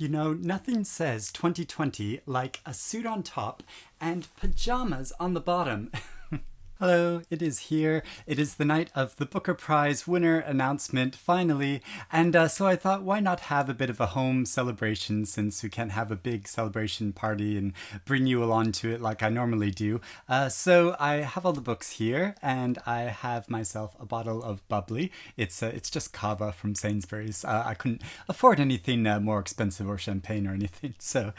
You know, nothing says 2020 like a suit on top and pajamas on the bottom. Hello, it is here. It is the night of the Booker Prize winner announcement, finally. And so I thought, why not have a bit of a home celebration since we can't have a big celebration party and bring you along to it like I normally do. So I have all the books here, and I have myself a bottle of bubbly. It's just kava from Sainsbury's. I couldn't afford anything more expensive or champagne or anything. So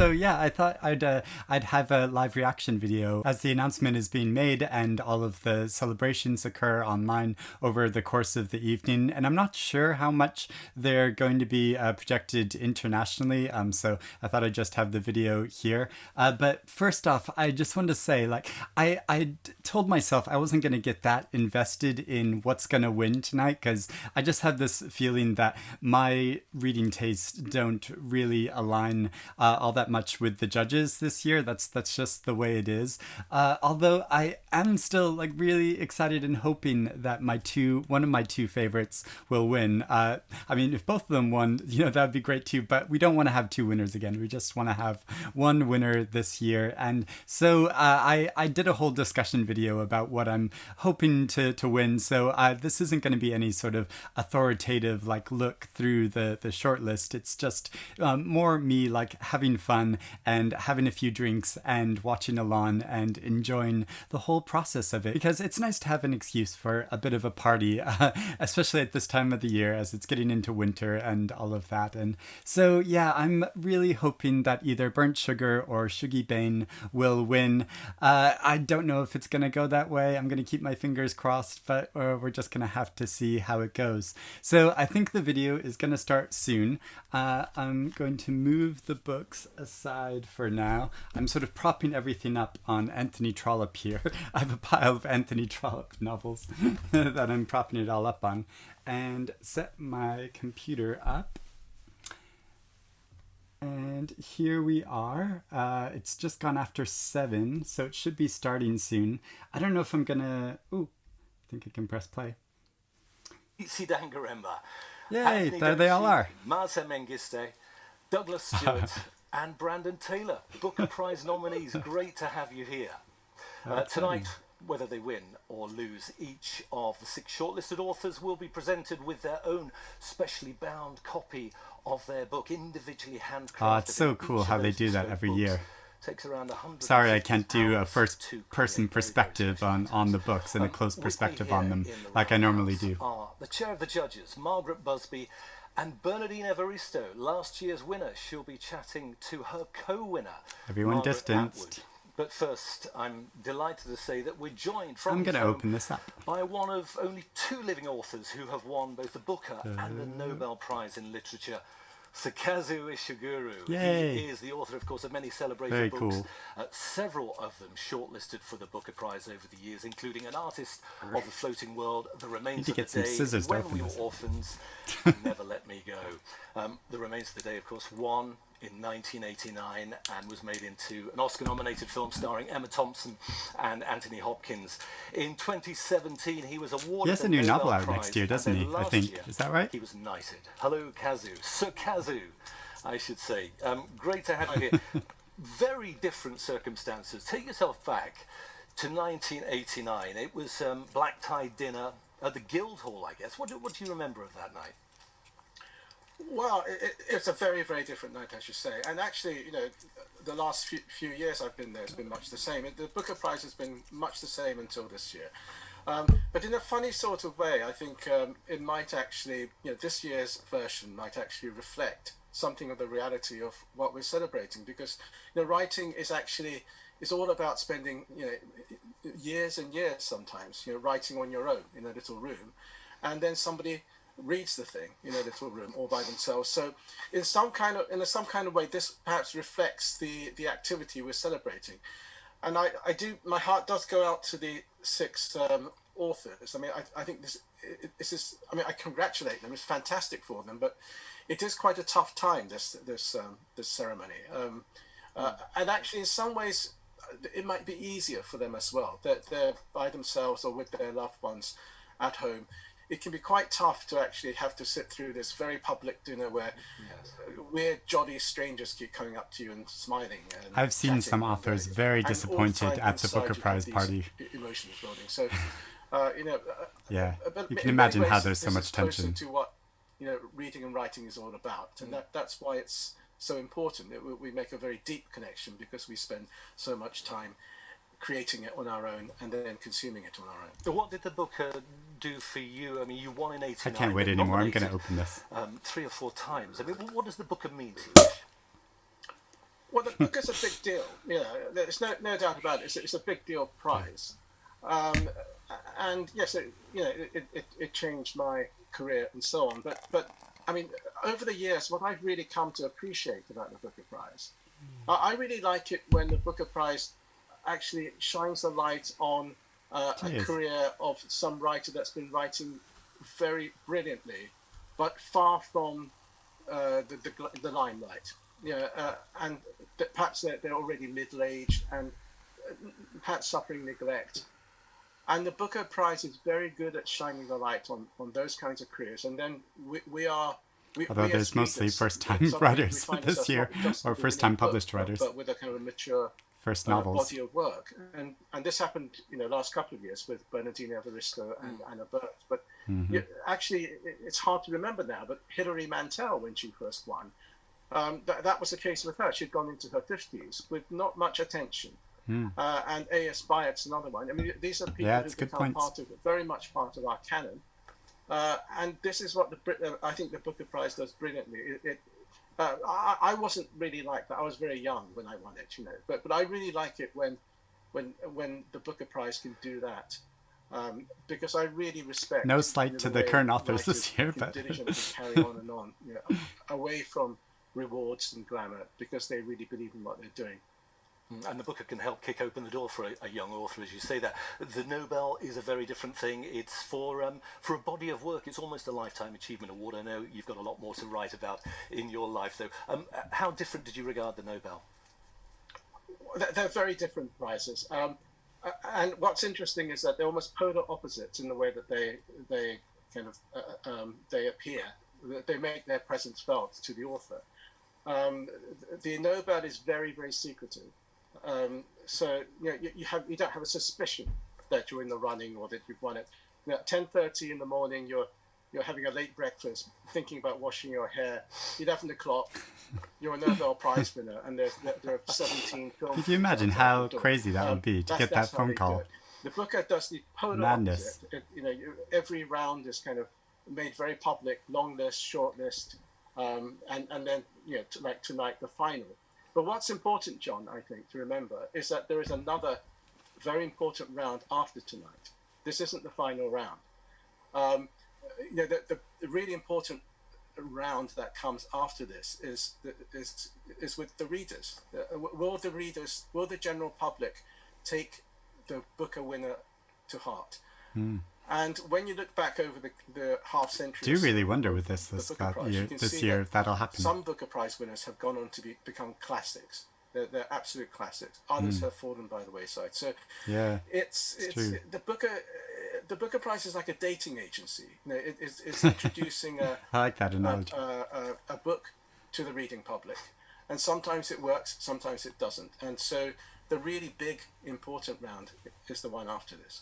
yeah, I thought I'd have a live reaction video as the announcement is being made, and all of the celebrations occur online over the course of the evening. And I'm not sure how much they're going to be projected internationally, so I thought I'd just have the video here. But first off, I just wanted to say, like, I told myself I wasn't going to get that invested in what's going to win tonight, because I just have this feeling that my reading tastes don't really align all that much with the judges this year. That's just the way it is. Although I am still like really excited and hoping that one of my two favorites will win. I mean, if both of them won, that would be great too, but we don't want to have two winners again. We just want to have one winner this year. And so I did a whole discussion video about what I'm hoping to win. So this isn't going to be any sort of authoritative like look through the shortlist. It's just more me like having fun and having a few drinks and watching along and enjoying the whole process of it, because it's nice to have an excuse for a bit of a party, especially at this time of the year as it's getting into winter and all of that. And so yeah, I'm really hoping that either Burnt Sugar or Shuggie Bain will win. I don't know if it's gonna go that way. I'm gonna keep my fingers crossed, but we're just gonna have to see how it goes. So I think the video is gonna start soon. I'm going to move the books aside for now. I'm sort of propping everything up on Anthony Trollope here. I have a pile of Anthony Trollope novels that I'm propping it all up on, and set my computer up. And here we are. It's just gone after 7, so it should be starting soon. I don't know if I'm gonna... Ooh, I think I can press play. Yay, there they all are. Marta Mengiste, Douglas Stuart, and Brandon Taylor, Booker Prize nominees. Great to have you here. Tonight, whether they win or lose, each of the 6 shortlisted authors will be presented with their own specially bound copy of their book, individually handcrafted. Oh, it's so cool how they do that every year. Takes around 100. Sorry, I can't do a first-person perspective on the books and a close perspective on them like I normally do. Are the chair of the judges, Margaret Busby, and Bernardine Evaristo, last year's winner. She'll be chatting to her co-winner, Everyone Margaret distanced. Atwood. But first, I'm delighted to say that we're joined from I'm going to open this up by one of only 2 living authors who have won both the Booker and the Nobel Prize in Literature, Kazuo Ishiguro. Yay. He is the author, of course, of many celebrated Very books, cool. Several of them shortlisted for the Booker Prize over the years, including An Artist of the Floating World, The Remains of the Day, When We Were Orphans, Never Let Me Go. The Remains of the Day, of course, won in 1989 and was made into an Oscar-nominated film starring Emma Thompson and Anthony Hopkins. In 2017, he was awarded. He has a new novel out next year, doesn't he? I think. Is that right? He was knighted. Hello, Kazu. Sir Kazu, I should say. Great to have you here. Very different circumstances. Take yourself back to 1989. It was black tie dinner at the Guildhall, I guess. What do you remember of that night? Well, it's a very, very different night, I should say. And actually, the last few years I've been there, it's been much the same. The Booker Prize has been much the same until this year. But in a funny sort of way, I think it might actually, this year's version might actually reflect something of the reality of what we're celebrating. Because, writing is all about spending, years and years sometimes, writing on your own in a little room. And then somebody reads the thing in a little room all by themselves. So in some kind of way, this perhaps reflects the activity we're celebrating. And my heart does go out to the 6 authors. I mean, I think this is, I congratulate them. It's fantastic for them, but it is quite a tough time, this ceremony. And actually, in some ways, it might be easier for them as well, that they're by themselves or with their loved ones at home. it can be quite tough to actually have to sit through this very public dinner where weird, jolly strangers keep coming up to you and smiling. And I've seen some authors very disappointed at the Booker Prize party. Emotions building. So, you can imagine how there's so much tension. To what reading and writing is all about, and that's why it's so important. We make a very deep connection because we spend so much time creating it on our own and then consuming it on our own. What did the book do for you? I mean, you won in 89. I can't wait anymore. I'm going to open this. 3 or 4 times. I mean, what does the book mean to you? Well, the book is a big deal. There's no doubt about it. It's a big deal prize. And yes, it changed my career and so on. But I mean, over the years, what I've really come to appreciate about the Booker Prize, I really like it when the Booker Prize actually shines a light on a career of some writer that's been writing very brilliantly, but far from the limelight. And perhaps they're already middle-aged and perhaps suffering neglect. And the Booker Prize is very good at shining the light on those kinds of careers. And then although there's mostly first-time writers this year, or first-time published writers, but with a kind of a mature first novels body of work. And this happened, last couple of years with Bernardine Evaristo and Anna Burt. But actually, it's hard to remember now. But Hilary Mantel, when she first won, that was the case with her. She'd gone into her 50s with not much attention. And A.S. Byatt's another one. I mean, these are people who've become very much part of our canon. And this is what I think the Booker Prize does brilliantly. I wasn't really like that. I was very young when I won it, But I really like it when the Booker Prize can do that, because I really respect. No slight to the current authors this year, but diligently carry on and on, away from rewards and glamour, because they really believe in what they're doing. And the Booker can help kick open the door for a young author, as you say that. The Nobel is a very different thing. It's for a body of work. It's almost a Lifetime Achievement Award. I know you've got a lot more to write about in your life, though. How different did you regard the Nobel? They're very different prizes. And what's interesting is that they're almost polar opposites in the way that they kind of they appear. They make their presence felt to the author. The Nobel is very, very secretive. So you don't have a suspicion that you're in the running or that you've won it. At 10:30 in the morning, you're having a late breakfast, thinking about washing your hair. 11 o'clock, you're a Nobel Prize winner, and there are 17 films. Could you imagine how crazy that would be to get that phone call? The Booker does the polar madness. Opposite. Every round is kind of made very public, long list, short list, and then like tonight, the final. But what's important, John, I think, to remember is that there is another very important round after tonight. This isn't the final round. The really important round that comes after this is with the readers. Will the general public take the Booker winner to heart? And when you look back over the half century, do you really wonder with this year if that'll happen? Some Booker Prize winners have gone on to become classics. They're absolute classics. Others have fallen by the wayside. So it's true. The Booker Prize is like a dating agency. It's introducing I like that analogy. A book to the reading public, and sometimes it works, sometimes it doesn't. And so the really big, important round is the one after this.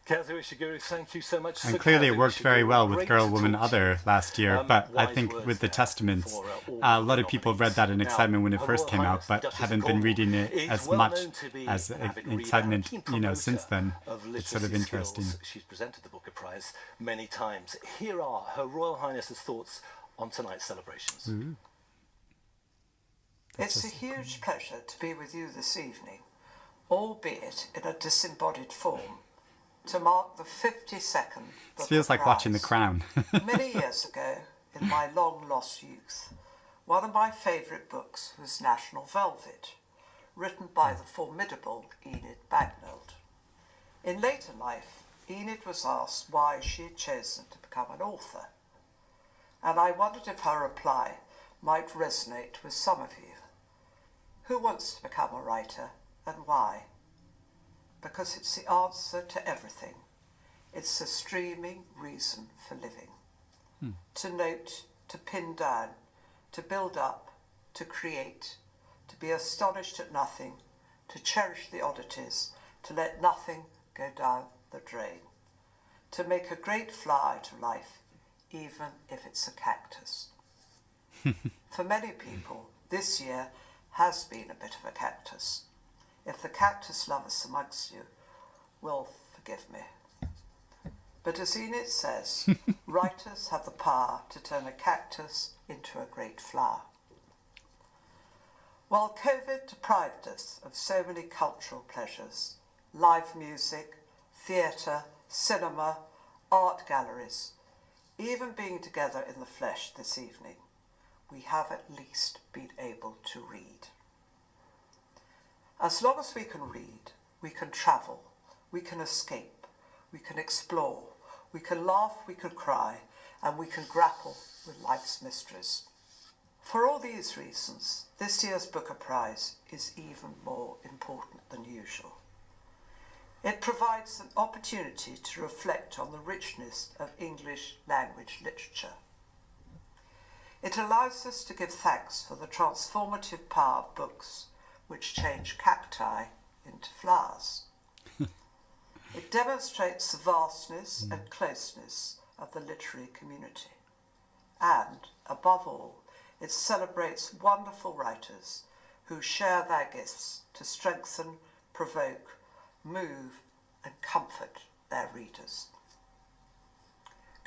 Kazuo Ishiguro, thank you so much. And clearly it worked very well with Girl, Woman, Other last year, but I think with The Testament, a lot of people read that in excitement when it first came out, but haven't been reading it as much as excitement, since then. It's sort of interesting. She's presented the Booker Prize many times. Here are Her Royal Highness's thoughts on tonight's celebrations. Ooh. It's a huge pleasure to be with you this evening, albeit in a disembodied form, to mark the 52nd This feels like watching The Crown. Many years ago, in my long-lost youth, one of my favourite books was National Velvet, written by the formidable Enid Bagnold. In later life, Enid was asked why she had chosen to become an author, and I wondered if her reply might resonate with some of you. Who wants to become a writer, and why? Because it's the answer to everything. It's a streaming reason for living. To note, to pin down, to build up, to create, to be astonished at nothing, to cherish the oddities, to let nothing go down the drain, to make a great flower to life, even if it's a cactus. For many people, this year has been a bit of a cactus. If the cactus lovers amongst you will forgive me. But as Enid says, writers have the power to turn a cactus into a great flower. While COVID deprived us of so many cultural pleasures, live music, theatre, cinema, art galleries, even being together in the flesh this evening, we have at least been able to read. As long as we can read, we can travel, we can escape, we can explore, we can laugh, we can cry, and we can grapple with life's mysteries. For all these reasons, this year's Booker Prize is even more important than usual. It provides an opportunity to reflect on the richness of English language literature. It allows us to give thanks for the transformative power of books which change cacti into flowers. It demonstrates the vastness and closeness of the literary community. And, above all, it celebrates wonderful writers who share their gifts to strengthen, provoke, move and comfort their readers.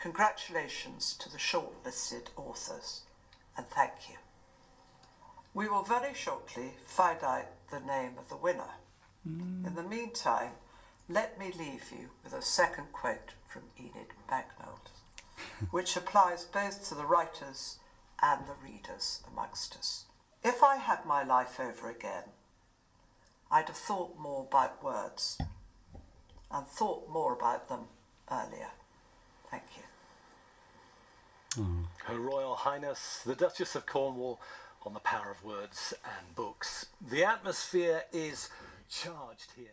Congratulations to the shortlisted authors, and thank you. We will very shortly find out the name of the winner. In the meantime, let me leave you with a second quote from Enid Bagnold, which applies both to the writers and the readers amongst us. If I had my life over again, I'd have thought more about words and thought more about them earlier. Thank you. Her Royal Highness, the Duchess of Cornwall, on the power of words and books. The atmosphere is charged here.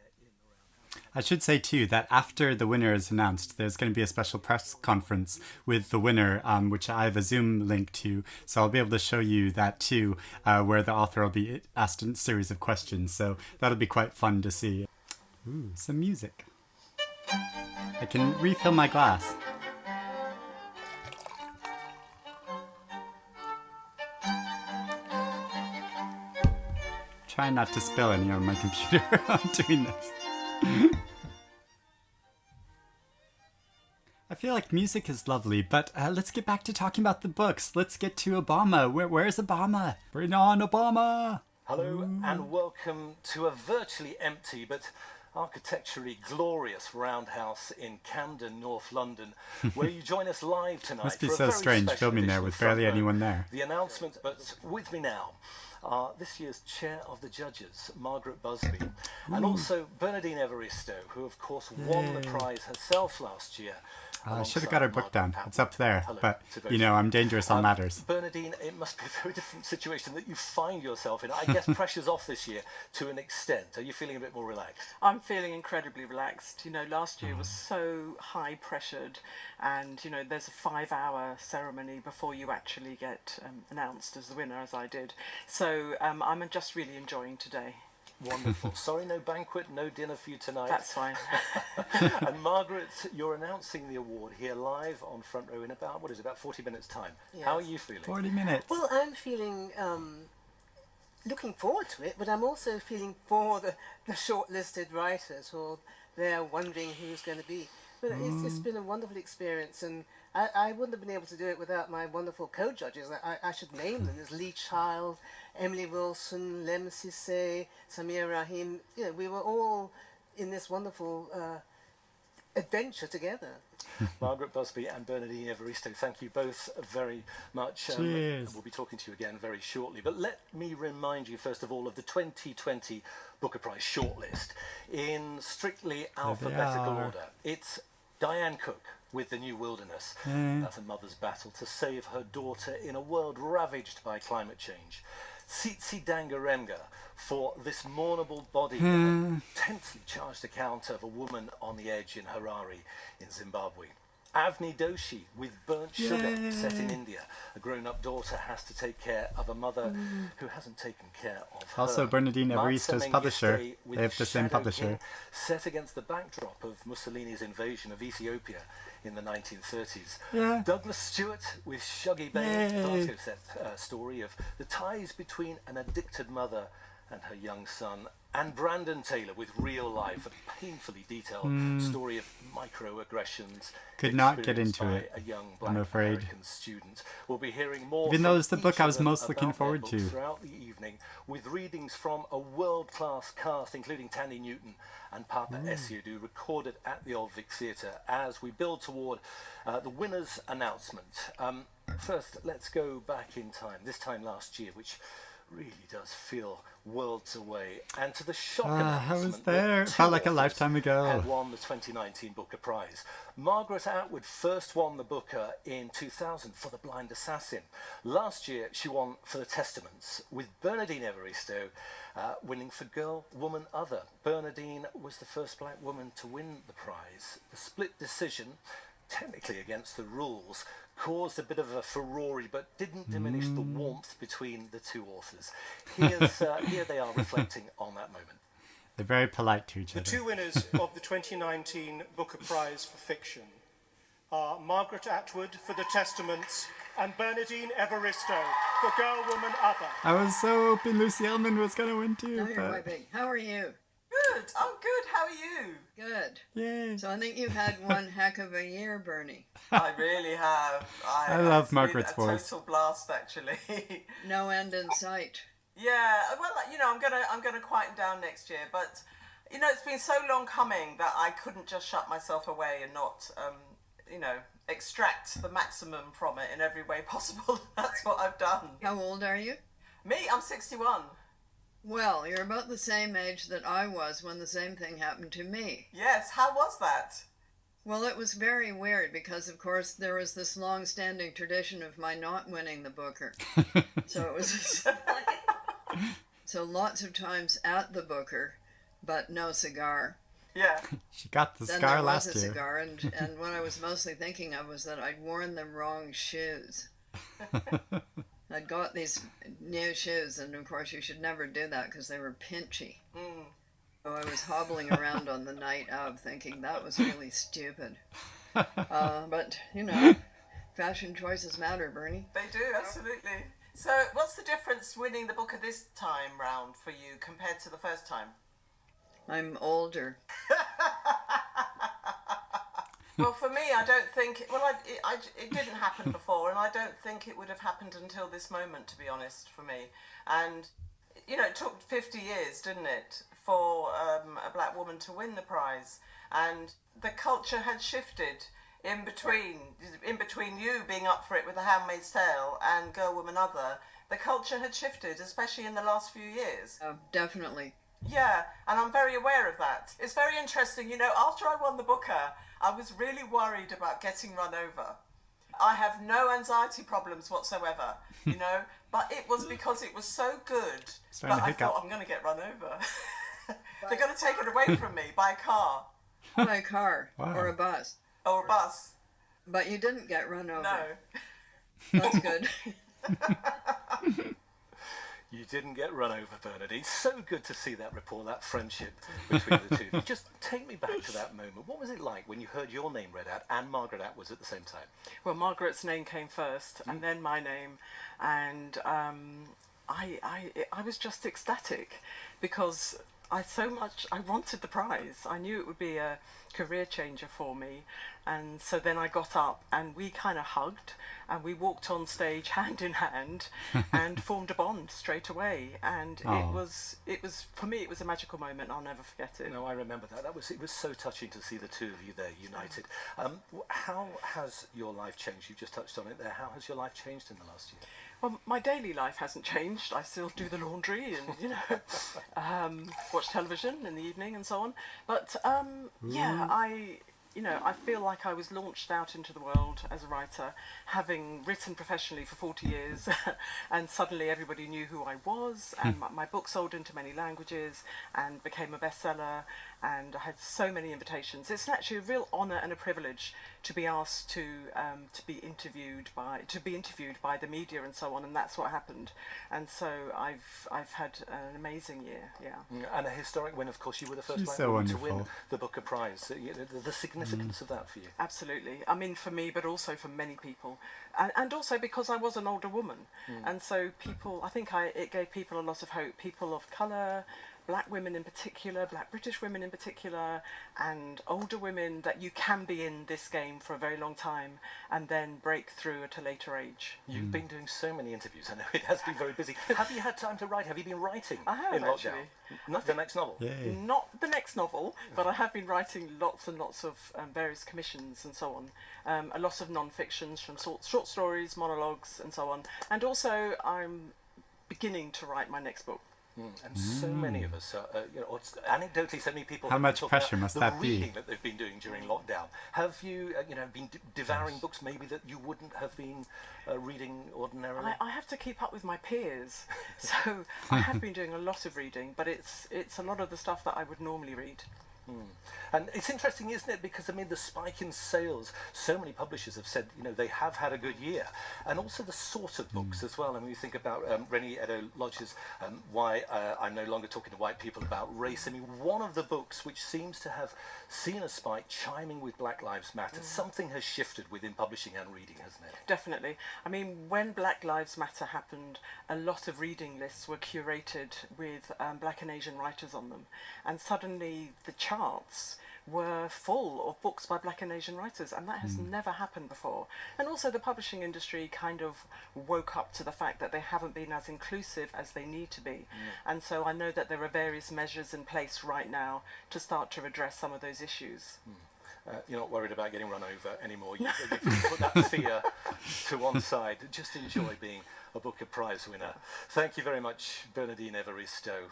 I should say too that after the winner is announced, there's going to be a special press conference with the winner, which I have a Zoom link to, so I'll be able to show you that too, where the author will be asked a series of questions, so that'll be quite fun to see. Ooh, some music. I can refill my glass. Try not to spill any on my computer while I'm doing this. I feel like music is lovely, but let's get back to talking about the books. Let's get to Obama. Where's Obama? Bring on Obama! Hello and welcome to a virtually empty but architecturally glorious roundhouse in Camden, North London, where you join us live tonight. Must be so strange filming there with barely anyone there. The announcement, but with me now are this year's Chair of the Judges, Margaret Busby, and also Bernadine Evaristo, who of course won the prize herself last year. I should have got her book down. It's up there, Hello, but you know, I'm dangerous on matters. Bernadine, it must be a very different situation that you find yourself in. I guess pressure's off this year to an extent. Are you feeling a bit more relaxed? I'm feeling incredibly relaxed. You know, last year was so high pressured, and you know, there's a 5-hour ceremony before you actually get announced as the winner, as I did. So I'm just really enjoying today. Wonderful. Sorry, no banquet, no dinner for you tonight. That's fine. And Margaret, you're announcing the award here live on Front Row in about, what is it, about 40 minutes' time. Yes. How are you feeling? 40 minutes. Well, I'm feeling, looking forward to it, but I'm also feeling for the shortlisted writers who they're wondering who's going to be. But it's been a wonderful experience, and I wouldn't have been able to do it without my wonderful co-judges. I should name them. There's Lee Child, Emily Wilson, Lem Sissay, Samir Rahim. You know, we were all in this wonderful adventure together. Margaret Busby and Bernadine Evaristo, thank you both very much. Cheers. We'll be talking to you again very shortly. But let me remind you, first of all, of the 2020 Booker Prize shortlist in strictly alphabetical order. It's Diane Cook with The New Wilderness. That's a mother's battle to save her daughter in a world ravaged by climate change. Tsitsi Dangaremga for this mournable body, of a tensely charged account of a woman on the edge in Harare in Zimbabwe. Avni Doshi with Burnt Sugar, set in India. A grown-up daughter has to take care of a mother who hasn't taken care of her. Also, Bernardine Evaristo's publisher. With They have the same Shadow publisher. King, set against the backdrop of Mussolini's invasion of Ethiopia in the 1930s. Yeah. Douglas Stuart with Shuggie Bain, Glasgow set story of the ties between an addicted mother and her young son, and Brandon Taylor with real life, a painfully detailed story of microaggressions. Could not get into by it, a young black I'm afraid. American student. We'll be hearing more. Even from though it's the each book I was of them most looking about their forward books to. throughout the evening, with readings from a world-class cast, including Tandy Newton and Papa Esiodou, recorded at the Old Vic Theatre as we build toward the winner's announcement. First, let's go back in time, this time last year, which really does feel worlds away, and to the shock announcement I was there. It that felt two like a authors lifetime ago. had won the 2019 Booker Prize. Margaret Atwood first won the Booker in 2000 for The Blind Assassin. Last year she won for The Testaments, with Bernardine Evaristo winning for Girl, Woman, Other. Bernardine was the first black woman to win the prize. The split decision, technically against the rules, caused a bit of a furore, but didn't diminish the warmth between the two authors. Here they are reflecting on that moment. They're very polite to each The other. two winners of the 2019 Booker Prize for Fiction are Margaret Atwood for The Testaments and Bernardine Evaristo for Girl, Woman, Other. I was so hoping Lucy Ellman was going to win too. Now you're But... wiping. How are you? Good. I'm good. How are you? Good. Yay. So I think you've had one heck of a year, Bernie. I really have. I love it's been Margaret's a voice. Total blast, actually. No end in sight. Yeah. Well, I'm gonna quieten down next year, but it's been so long coming that I couldn't just shut myself away and not, extract the maximum from it in every way possible. That's what I've done. How old are you? Me, I'm 61. Well, you're about the same age that I was when the same thing happened to me. Yes. How was that? Well, it was very weird because, of course, there was this long-standing tradition of my not winning the Booker. So it was... So lots of times at the Booker, but no cigar. Yeah. She got the Then scar there last was a year. cigar, and what I was mostly thinking of was that I'd worn the wrong shoes. I'd got these new shoes, and of course you should never do that because they were pinchy. So I was hobbling around on the night of thinking that was really stupid. But, fashion choices matter, Bernie. They do, absolutely. So what's the difference winning the Booker this time round for you compared to the first time? I'm older. Well, for me, I don't think... it didn't happen before, and I don't think it would have happened until this moment, to be honest, for me. And, it took 50 years, didn't it, for a black woman to win the prize. And the culture had shifted in between you being up for it with The Handmaid's Tale and Girl, Woman, Other. The culture had shifted, especially in the last few years. Oh, definitely. Yeah, and I'm very aware of that. It's very interesting. After I won the Booker, I was really worried about getting run over. I have no anxiety problems whatsoever, but it was because it was so good that I thought, I'm going to get run over. They're going to take it away from me by a car. By a car. Wow. Or a bus. Or a bus. But you didn't get run over. No. That's good. You didn't get run over, Bernardine. So good to see that rapport, that friendship between the two. Just take me back to that moment. What was it like when you heard your name read out and Margaret Atwood's at the same time? Well, Margaret's name came first, and then my name, and I was just ecstatic because I wanted the prize. I knew it would be a career changer for me, and so then I got up and we kind of hugged and we walked on stage hand in hand and formed a bond straight away, and it was for me, it was a magical moment. I'll never forget it. No, I remember that. It was so touching to see the two of you there united. How has your life changed? You just touched on it there. How has your life changed in the last year? Well, my daily life hasn't changed. I still do the laundry and watch television in the evening and so on. But you know, I feel like I was launched out into the world as a writer, having written professionally for 40 years, and suddenly everybody knew who I was, and my book sold into many languages and became a bestseller, and I had so many invitations. It's actually a real honour and a privilege to be asked to be interviewed by the media and so on, and that's what happened. And so I've had an amazing year, yeah. And a historic win, of course. You were the first She's black so woman to wonderful. win the Booker Prize. The significance of that for you. Absolutely. I mean, for me, but also for many people. And also because I was an older woman. And so people, I think it gave people a lot of hope. People of colour, black women in particular, black British women in particular, and older women, that you can be in this game for a very long time and then break through at a later age. You've been doing so many interviews. I know it has been very busy. Have you had time to write? Have you been writing I have, in lockdown? actually. Not the next novel? Yay. Not the next novel, but I have been writing lots and lots of various commissions and so on. A lot of non-fictions from short stories, monologues and so on. And also I'm beginning to write my next book. And so many of us, anecdotally, so many people. How much pressure must that be? The reading that they've been doing during lockdown. Have you, been devouring books maybe that you wouldn't have been reading ordinarily? I have to keep up with my peers, so I have been doing a lot of reading, but it's a lot of the stuff that I would normally read. And it's interesting, isn't it? Because, I mean, the spike in sales, so many publishers have said, they have had a good year. And also the sort of books as well. I mean, you think about Rennie Edo-Lodge's Why I'm No Longer Talking to White People About Race. I mean, one of the books which seems to have seen a spike chiming with Black Lives Matter. Something has shifted within publishing and reading, hasn't it? Definitely. I mean, when Black Lives Matter happened, a lot of reading lists were curated with Black and Asian writers on them. And suddenly the charts were full of books by Black and Asian writers, and that has never happened before. And also the publishing industry kind of woke up to the fact that they haven't been as inclusive as they need to be. And so I know that there are various measures in place right now to start to address some of those issues. You're not worried about getting run over anymore. You put that fear to one side. Just enjoy being a Booker Prize winner. Thank you very much, Bernardine Evaristo.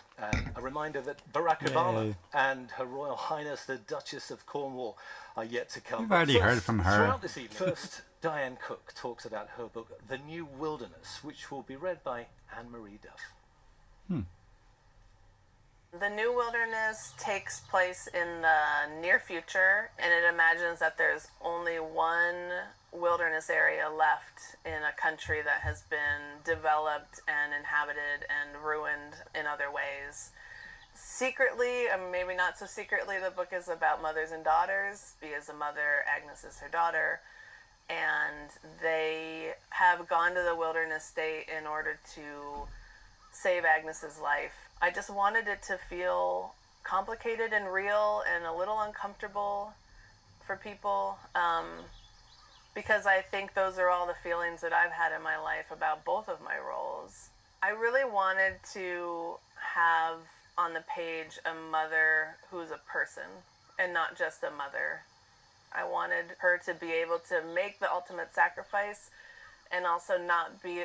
A reminder that Barack Obama and Her Royal Highness the Duchess of Cornwall are yet to come. We've already heard from her. Throughout this evening, first, Diane Cook talks about her book, The New Wilderness, which will be read by Anne-Marie Duff. The New Wilderness takes place in the near future, and it imagines that there's only one wilderness area left in a country that has been developed and inhabited and ruined in other ways. Secretly, or maybe not so secretly, the book is about mothers and daughters. Bea is a mother, Agnes is her daughter, and they have gone to the wilderness state in order to save Agnes's life. I just wanted it to feel complicated and real and a little uncomfortable for people, because I think those are all the feelings that I've had in my life about both of my roles. I really wanted to have on the page a mother who's a person and not just a mother. I wanted her to be able to make the ultimate sacrifice and also not be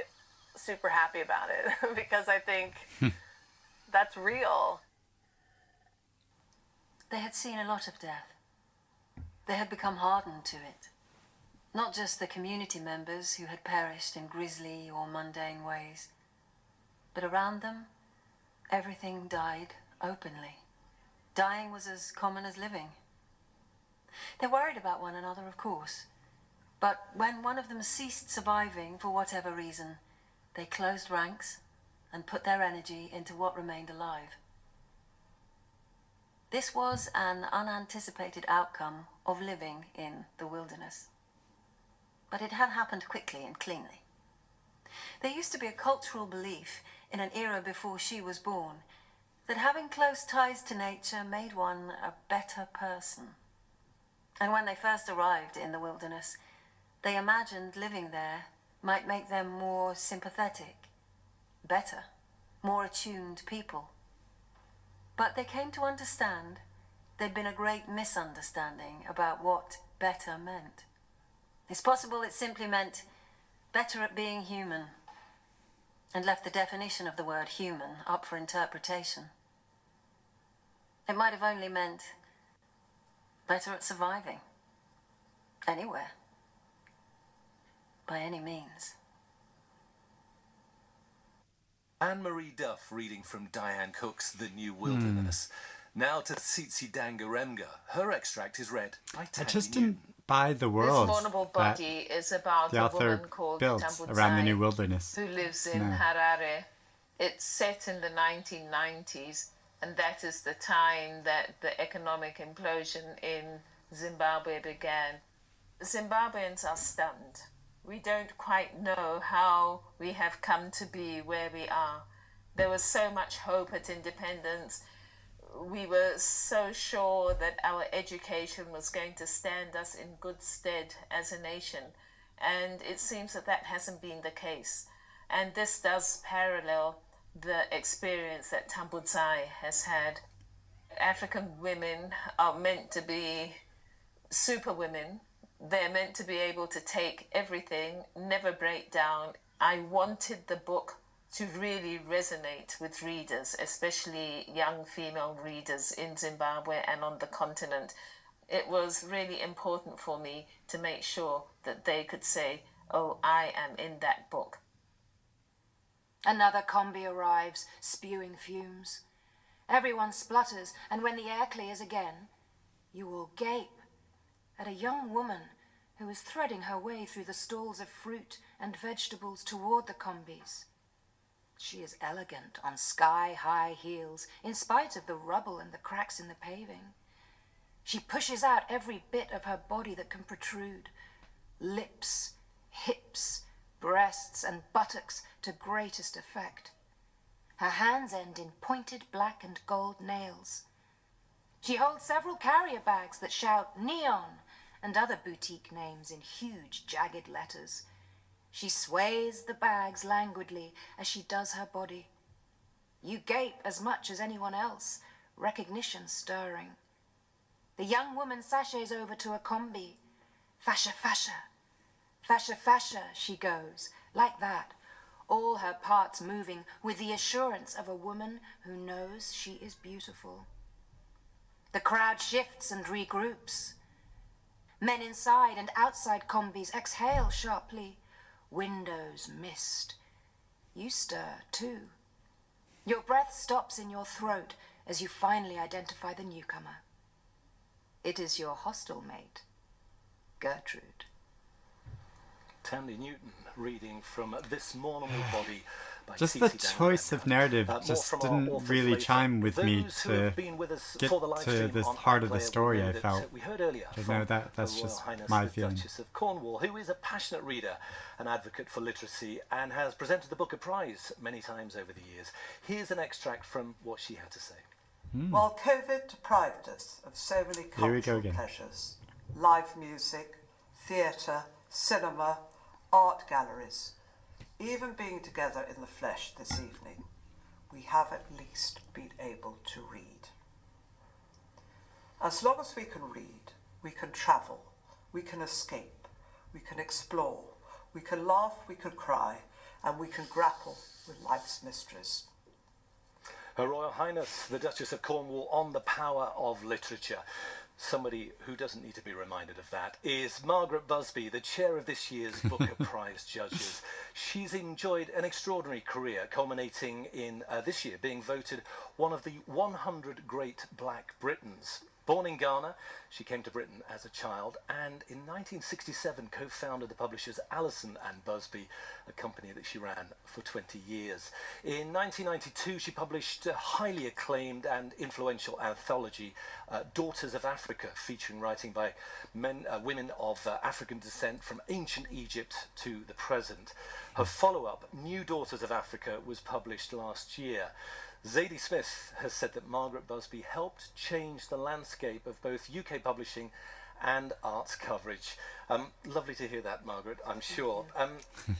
super happy about it because I think that's real. They had seen a lot of death. They had become hardened to it. Not just the community members who had perished in grisly or mundane ways, but around them, everything died openly. Dying was as common as living. They worried about one another, of course, but when one of them ceased surviving for whatever reason, they closed ranks and put their energy into what remained alive. This was an unanticipated outcome of living in the wilderness. But it had happened quickly and cleanly. There used to be a cultural belief in an era before she was born that having close ties to nature made one a better person. And when they first arrived in the wilderness, they imagined living there might make them more sympathetic, better, more attuned people. But they came to understand there'd been a great misunderstanding about what better meant. It's possible it simply meant better at being human, and left the definition of the word human up for interpretation. It might have only meant better at surviving, Anywhere. By any means. Anne-Marie Duff reading from Diane Cook's The New Wilderness. Now to Tsitsi Dangaremga. Her extract is read by Tandy I just Newton. didn't buy the world This vulnerable body is about the a author woman called built Tambudzai, around the New Wilderness. who lives in No. Harare. It's set in the 1990s, and that is the time that the economic implosion in Zimbabwe began. Zimbabweans are stunned. We don't quite know how we have come to be where we are. There was so much hope at independence. We were so sure that our education was going to stand us in good stead as a nation. And it seems that that hasn't been the case. And this does parallel the experience that Tambudzai has had. African women are meant to be superwomen. They're meant to be able to take everything, never break down. I wanted the book to really resonate with readers, especially young female readers in Zimbabwe and on the continent. It was really important for me to make sure that they could say, oh, I am in that book. Another combi arrives, spewing fumes. Everyone splutters, and when the air clears again, you all gape at a young woman who is threading her way through the stalls of fruit and vegetables toward the combis. She is elegant on sky-high heels, in spite of the rubble and the cracks in the paving. She pushes out every bit of her body that can protrude. Lips, hips, breasts and buttocks to greatest effect. Her hands end in pointed black and gold nails. She holds several carrier bags that shout neon and other boutique names in huge jagged letters. She sways the bags languidly as she does her body. You gape as much as anyone else, recognition stirring. The young woman sashays over to a combi. Fascia, fascia. Fascia, fascia, she goes, like that, all her parts moving with the assurance of a woman who knows she is beautiful. The crowd shifts and regroups. Men inside and outside combis exhale sharply. Windows mist. You stir, too. Your breath stops in your throat as you finally identify the newcomer. It is your hostel mate, Gertrude. Tandy Newton reading from This Mournable Body by Just Tsitsi the Dangaremga. choice of narrative just didn't really chime with me to get to the heart of the story, I felt. We heard earlier No, from that's Her just Royal Highness my the feeling. Duchess of Cornwall, who is a passionate reader, an advocate for literacy, and has presented the Booker Prize many times over the years. Here's an extract from what she had to say. While COVID deprived us of so many Here we go cultural again. pleasures, live music, theatre, cinema, art galleries, even being together in the flesh this evening, we have at least been able to read. As long as we can read, we can travel, we can escape, we can explore, we can laugh, we can cry, and we can grapple with life's mysteries. Her Royal Highness the Duchess of Cornwall on the power of literature. Somebody who doesn't need to be reminded of that is Margaret Busby, the chair of this year's Booker Prize judges. She's enjoyed an extraordinary career, culminating in this year being voted one of the 100 great black Britons. Born in Ghana, she came to Britain as a child and in 1967 co-founded the publishers Allison and Busby, a company that she ran for 20 years. In 1992 she published a highly acclaimed and influential anthology, Daughters of Africa, featuring writing by women of African descent from ancient Egypt to the present. Her follow-up, New Daughters of Africa, was published last year. Zadie Smith has said that Margaret Busby helped change the landscape of both UK publishing and arts coverage. Lovely to hear that, Margaret, I'm sure.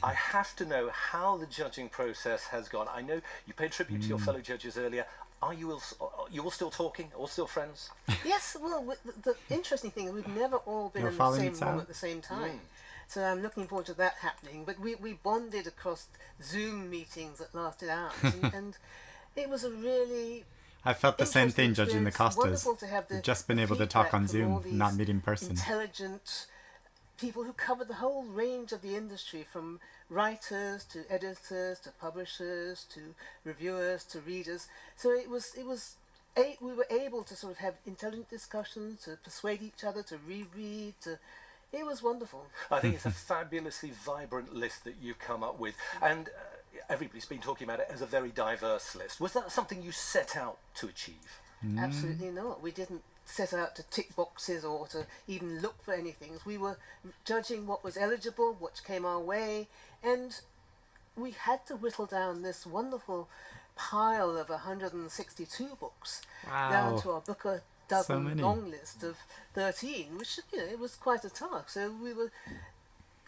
I have to know how the judging process has gone. I know you paid tribute to your fellow judges earlier. Are you all still talking, all still friends? Yes, well, the interesting thing is we've never all been in the same room at the same time. So I'm looking forward to that happening. But we bonded across Zoom meetings that lasted hours. and it was a really... I felt the same thing judging the Costas. Wonderful to have We've just been able to talk on Zoom, not meet in person. Intelligent people who covered the whole range of the industry, from writers to editors to publishers to reviewers to readers. So we were able to sort of have intelligent discussions, to persuade each other, to reread. It was wonderful. I think it's a fabulously vibrant list that you've come up with, and everybody's been talking about it as a very diverse list. Was that something you set out to achieve? Absolutely not. We didn't set out to tick boxes or to even look for anything. We were judging what was eligible, what came our way, and we had to whittle down this wonderful pile of 162 books down to our Booker dozen long list of 13, which, it was quite a task. So we were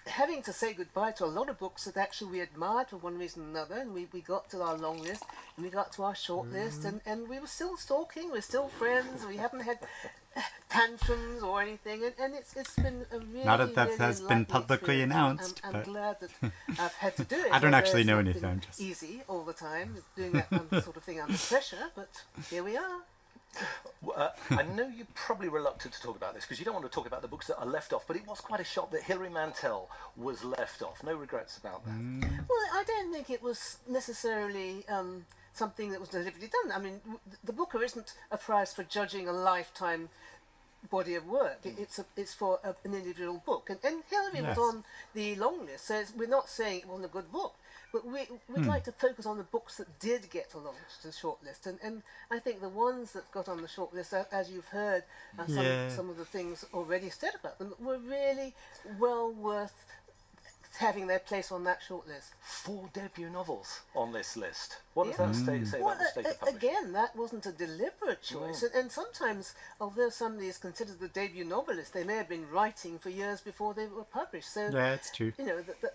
having to say goodbye to a lot of books that actually we admired for one reason or another, and we got to our long list, and we got to our short list, and we were still talking, we're still friends, we haven't had tantrums or anything, and it's been a really, now that really has been publicly experience. announced. I'm glad that I've had to do it. I don't actually know it's not anything. been Just easy all the time, doing that sort of thing under pressure, but here we are. I know you're probably reluctant to talk about this because you don't want to talk about the books that are left off, but it was quite a shock that Hilary Mantel was left off. No regrets about that. Well, I don't think it was necessarily something that was deliberately done. I mean, the Booker isn't a prize for judging a lifetime body of work. It's for an individual book, and Hilary was on the long list, so we're not saying it wasn't a good book. But we'd like to focus on the books that did get along to the shortlist, and I think the ones that got on the shortlist, as you've heard, some of the things already said about them, were really well worth having their place on that shortlist. 4 debut novels on this list. What does that say about the state of publishing? Again, that wasn't a deliberate choice, and sometimes, although somebody is considered the debut novelist, they may have been writing for years before they were published. So yeah, it's true.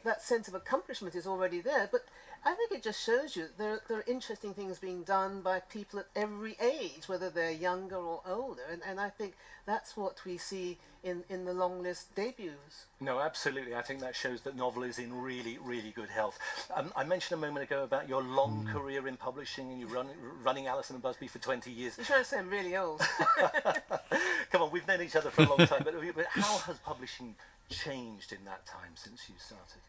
That sense of accomplishment is already there. But I think it just shows you there are interesting things being done by people at every age, whether they're younger or older, and I think that's what we see in the long list debuts. No, absolutely. I think that shows that novel is in really, really good health. I mentioned a moment ago about your long career in publishing, and you're running Allison and Busby for 20 years. You're trying to say I'm really old. Come on, we've known each other for a long time, but how has publishing changed in that time since you started?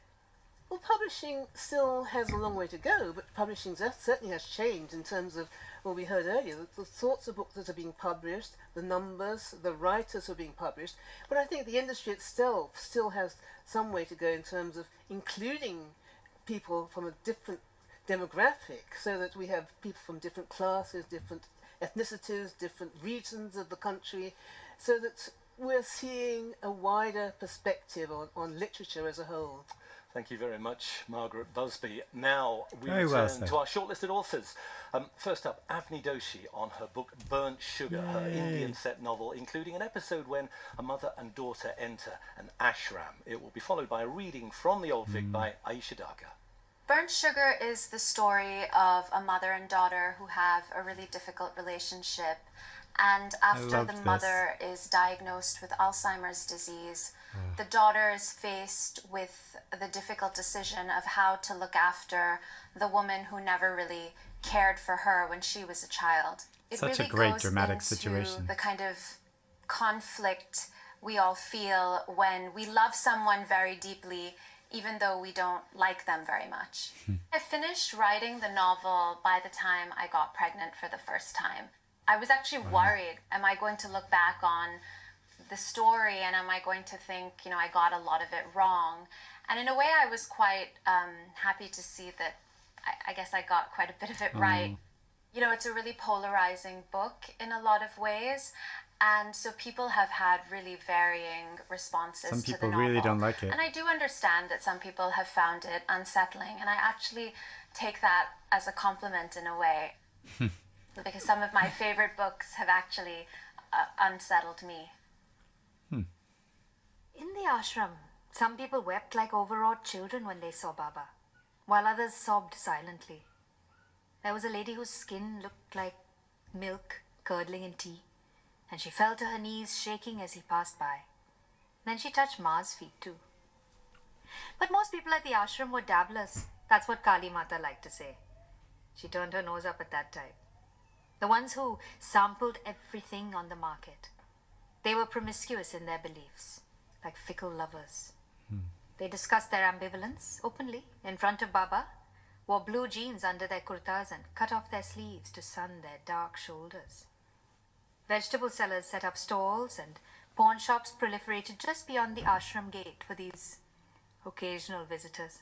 Well, publishing still has a long way to go, but publishing certainly has changed in terms of, well, we heard earlier, the sorts of books that are being published, the numbers, the writers who are being published. But I think the industry itself still has some way to go in terms of including people from a different demographic, so that we have people from different classes, different ethnicities, different regions of the country, so that we're seeing a wider perspective on literature as a whole. Thank you very much, Margaret Busby. Now we return to our shortlisted authors. First up, Avni Doshi on her book Burnt Sugar, her Indian set novel, including an episode when a mother and daughter enter an ashram. It will be followed by a reading from the Old Vic by Aisha Daka. Burnt Sugar is the story of a mother and daughter who have a really difficult relationship. And after the mother is diagnosed with Alzheimer's disease, the daughter is faced with the difficult decision of how to look after the woman who never really cared for her when she was a child. It Such really a great goes dramatic into situation. the kind of conflict we all feel when we love someone very deeply, even though we don't like them very much. I finished writing the novel by the time I got pregnant for the first time. I was actually worried, am I going to look back on the story and am I going to think, I got a lot of it wrong? And in a way, I was quite happy to see that I guess I got quite a bit of it right. It's a really polarizing book in a lot of ways. And so people have had really varying responses to the novel. Some people really don't like it. And I do understand that some people have found it unsettling. And I actually take that as a compliment in a way. Because some of my favorite books have actually unsettled me. In the ashram, some people wept like overawed children when they saw Baba, while others sobbed silently. There was a lady whose skin looked like milk curdling in tea, and she fell to her knees shaking as he passed by. Then she touched Ma's feet too. But most people at the ashram were dabblers. That's what Kali Mata liked to say. She turned her nose up at that type. The ones who sampled everything on the market. They were promiscuous in their beliefs. like fickle lovers. They discussed their ambivalence openly in front of Baba, wore blue jeans under their kurtas and cut off their sleeves to sun their dark shoulders. Vegetable sellers set up stalls and pawn shops proliferated just beyond the ashram gate for these occasional visitors.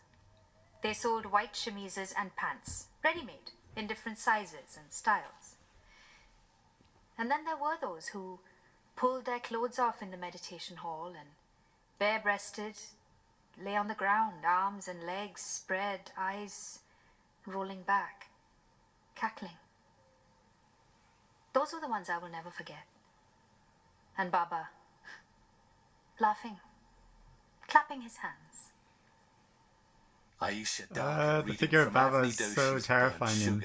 They sold white chemises and pants, ready-made, in different sizes and styles. And then there were those who pulled their clothes off in the meditation hall and, bare-breasted, lay on the ground, arms and legs spread, eyes rolling back, cackling. Those were the ones I will never forget. And Baba, laughing, clapping his hands. The figure of Baba is so terrifying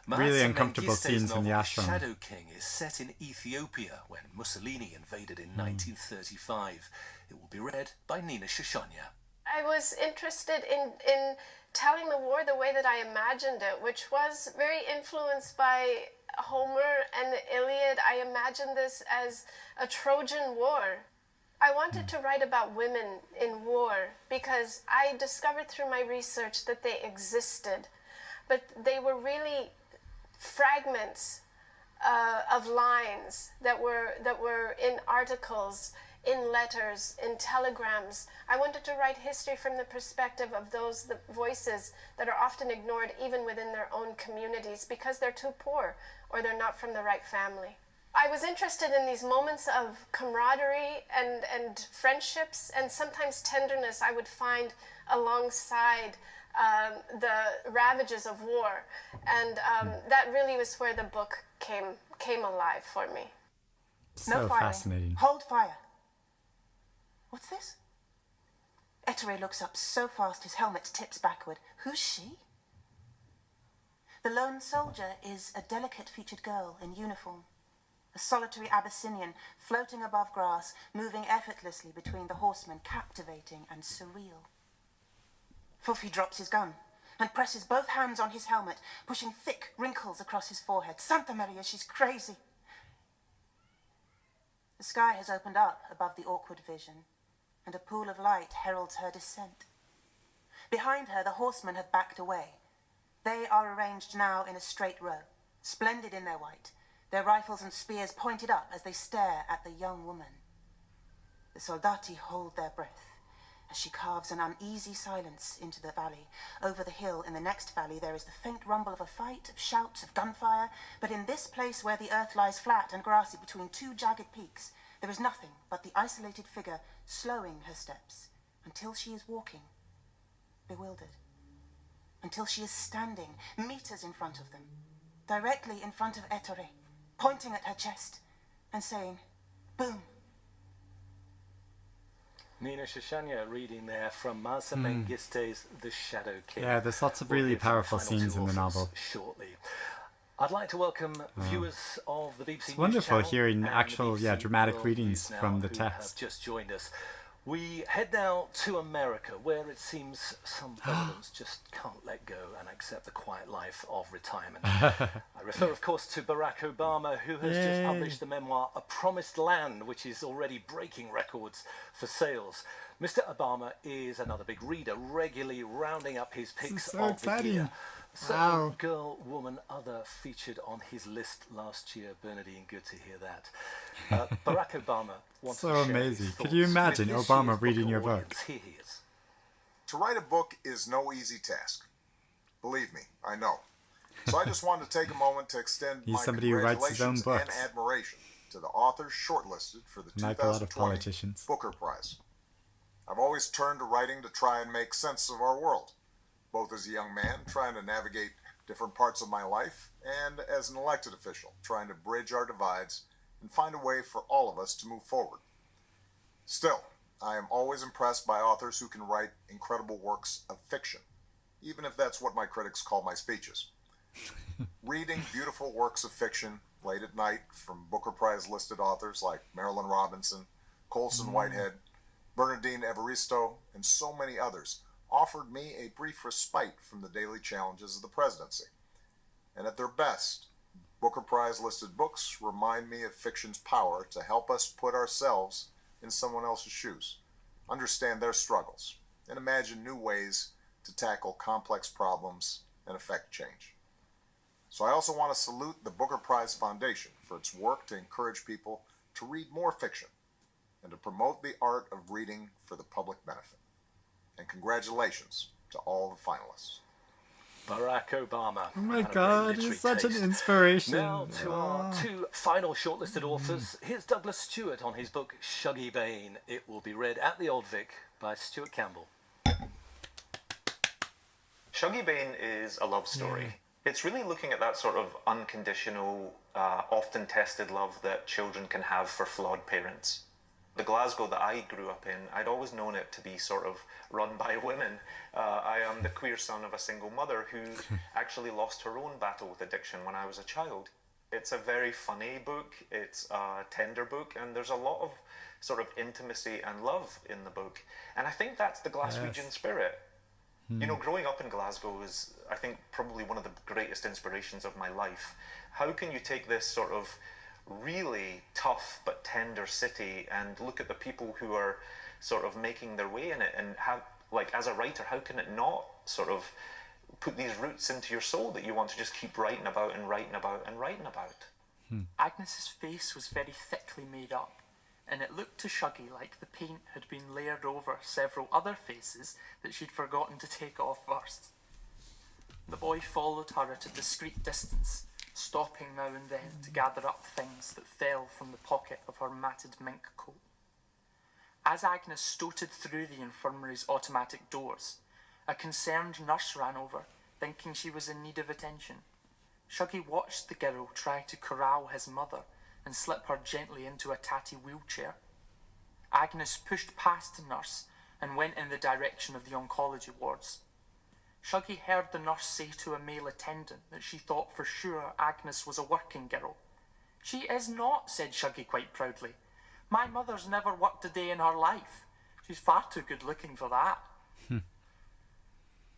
and really uncomfortable scenes in the ashram. Shadow King is set in Ethiopia when Mussolini invaded in 1935. It will be read by Nina Shoshanya. I was interested in telling the war the way that I imagined it, which was very influenced by Homer and the Iliad. I imagined this as a Trojan War. I wanted to write about women in war because I discovered through my research that they existed, but they were really fragments of lines that were in articles, in letters, in telegrams. I wanted to write history from the perspective of the voices that are often ignored even within their own communities because they're too poor or they're not from the right family. I was interested in these moments of camaraderie and friendships and sometimes tenderness I would find alongside the ravages of war. And that really was where the book came alive for me. So fascinating. Hold fire. What's this? Ettore looks up so fast his helmet tips backward. Who's she? The lone soldier is a delicate-featured girl in uniform. A solitary Abyssinian floating above grass, moving effortlessly between the horsemen, captivating and surreal. Fulfi drops his gun and presses both hands on his helmet, pushing thick wrinkles across his forehead. Santa Maria, she's crazy. The sky has opened up above the awkward vision, and a pool of light heralds her descent. Behind her, the horsemen have backed away. They are arranged now in a straight row, splendid in their white, their rifles and spears pointed up as they stare at the young woman. The soldati hold their breath as she carves an uneasy silence into the valley. Over the hill in the next valley there is the faint rumble of a fight, of shouts, of gunfire, but in this place where the earth lies flat and grassy between two jagged peaks, there is nothing but the isolated figure slowing her steps until she is walking, bewildered, until she is standing meters in front of them, directly in front of Ettore, pointing at her chest and saying, boom. Nina Shoshanya reading there from Mansa Mengiste's The Shadow King. Yeah, there's lots of really powerful scenes in the novel. Shortly. I'd like to welcome viewers of the BBC It's wonderful News Channel hearing and actual, BBC dramatic World readings News from now the who text. have just joined us. We head now to America, where it seems some presidents just can't let go and accept the quiet life of retirement. I refer, of course, to Barack Obama, who has just published the memoir A Promised Land, which is already breaking records for sales. Mr. Obama is another big reader, regularly rounding up his picks of the year. Certain girl, woman, other featured on his list last year. Bernadine, good to hear that. Barack Obama wants to share amazing. his Could you thoughts imagine with this Obama year's reading your Booker book? audience. Here he is. To write a book is no easy task. Believe me, I know. So I just wanted to take a moment to extend He's my somebody who writes his own congratulations and books. admiration to the authors shortlisted for the Like a lot of 2020 politicians. Booker Prize. I've always turned to writing to try and make sense of our world, both as a young man trying to navigate different parts of my life and as an elected official trying to bridge our divides and find a way for all of us to move forward. Still, I am always impressed by authors who can write incredible works of fiction, even if that's what my critics call my speeches. Reading beautiful works of fiction late at night from Booker Prize listed authors like Marilyn Robinson, Colson Whitehead, Bernardine Evaristo, and so many others offered me a brief respite from the daily challenges of the presidency. And at their best, Booker Prize listed books remind me of fiction's power to help us put ourselves in someone else's shoes, understand their struggles, and imagine new ways to tackle complex problems and affect change. So I also want to salute the Booker Prize Foundation for its work to encourage people to read more fiction and to promote the art of reading for the public benefit. And congratulations to all the finalists. Barack Obama. Oh my God, he's such an inspiration. Now to our two final shortlisted authors. Here's Douglas Stuart on his book Shuggie, Bain. It will be read at the Old Vic by Stuart Campbell. Shuggie, Bain is a love story. It's really looking at that sort of unconditional, often tested love that children can have for flawed parents. The Glasgow that I grew up in, I'd always known it to be sort of run by women. I am the queer son of a single mother who actually lost her own battle with addiction when I was a child. It's a very funny book, it's a tender book, and there's a lot of sort of intimacy and love in the book. And I think that's the Glaswegian spirit. You know, growing up in Glasgow is, I think, probably one of the greatest inspirations of my life. How can you take this sort of really tough but tender city and look at the people who are sort of making their way in it, and how, like, as a writer, how can it not sort of put these roots into your soul that you want to just keep writing about and writing about and writing about? Agnes's face was very thickly made up, and it looked to Shuggie like the paint had been layered over several other faces that she'd forgotten to take off first. The boy followed her at a discreet distance, stopping now and then to gather up things that fell from the pocket of her matted mink coat. As Agnes stoated through the infirmary's automatic doors, a concerned nurse ran over, thinking she was in need of attention. Shuggie watched the girl try to corral his mother and slip her gently into a tatty wheelchair. Agnes pushed past the nurse and went in the direction of the oncology wards. Shuggie heard the nurse say to a male attendant that she thought for sure Agnes was a working girl. "She is not," said Shuggie quite proudly. "My mother's never worked a day in her life. She's far too good looking for that."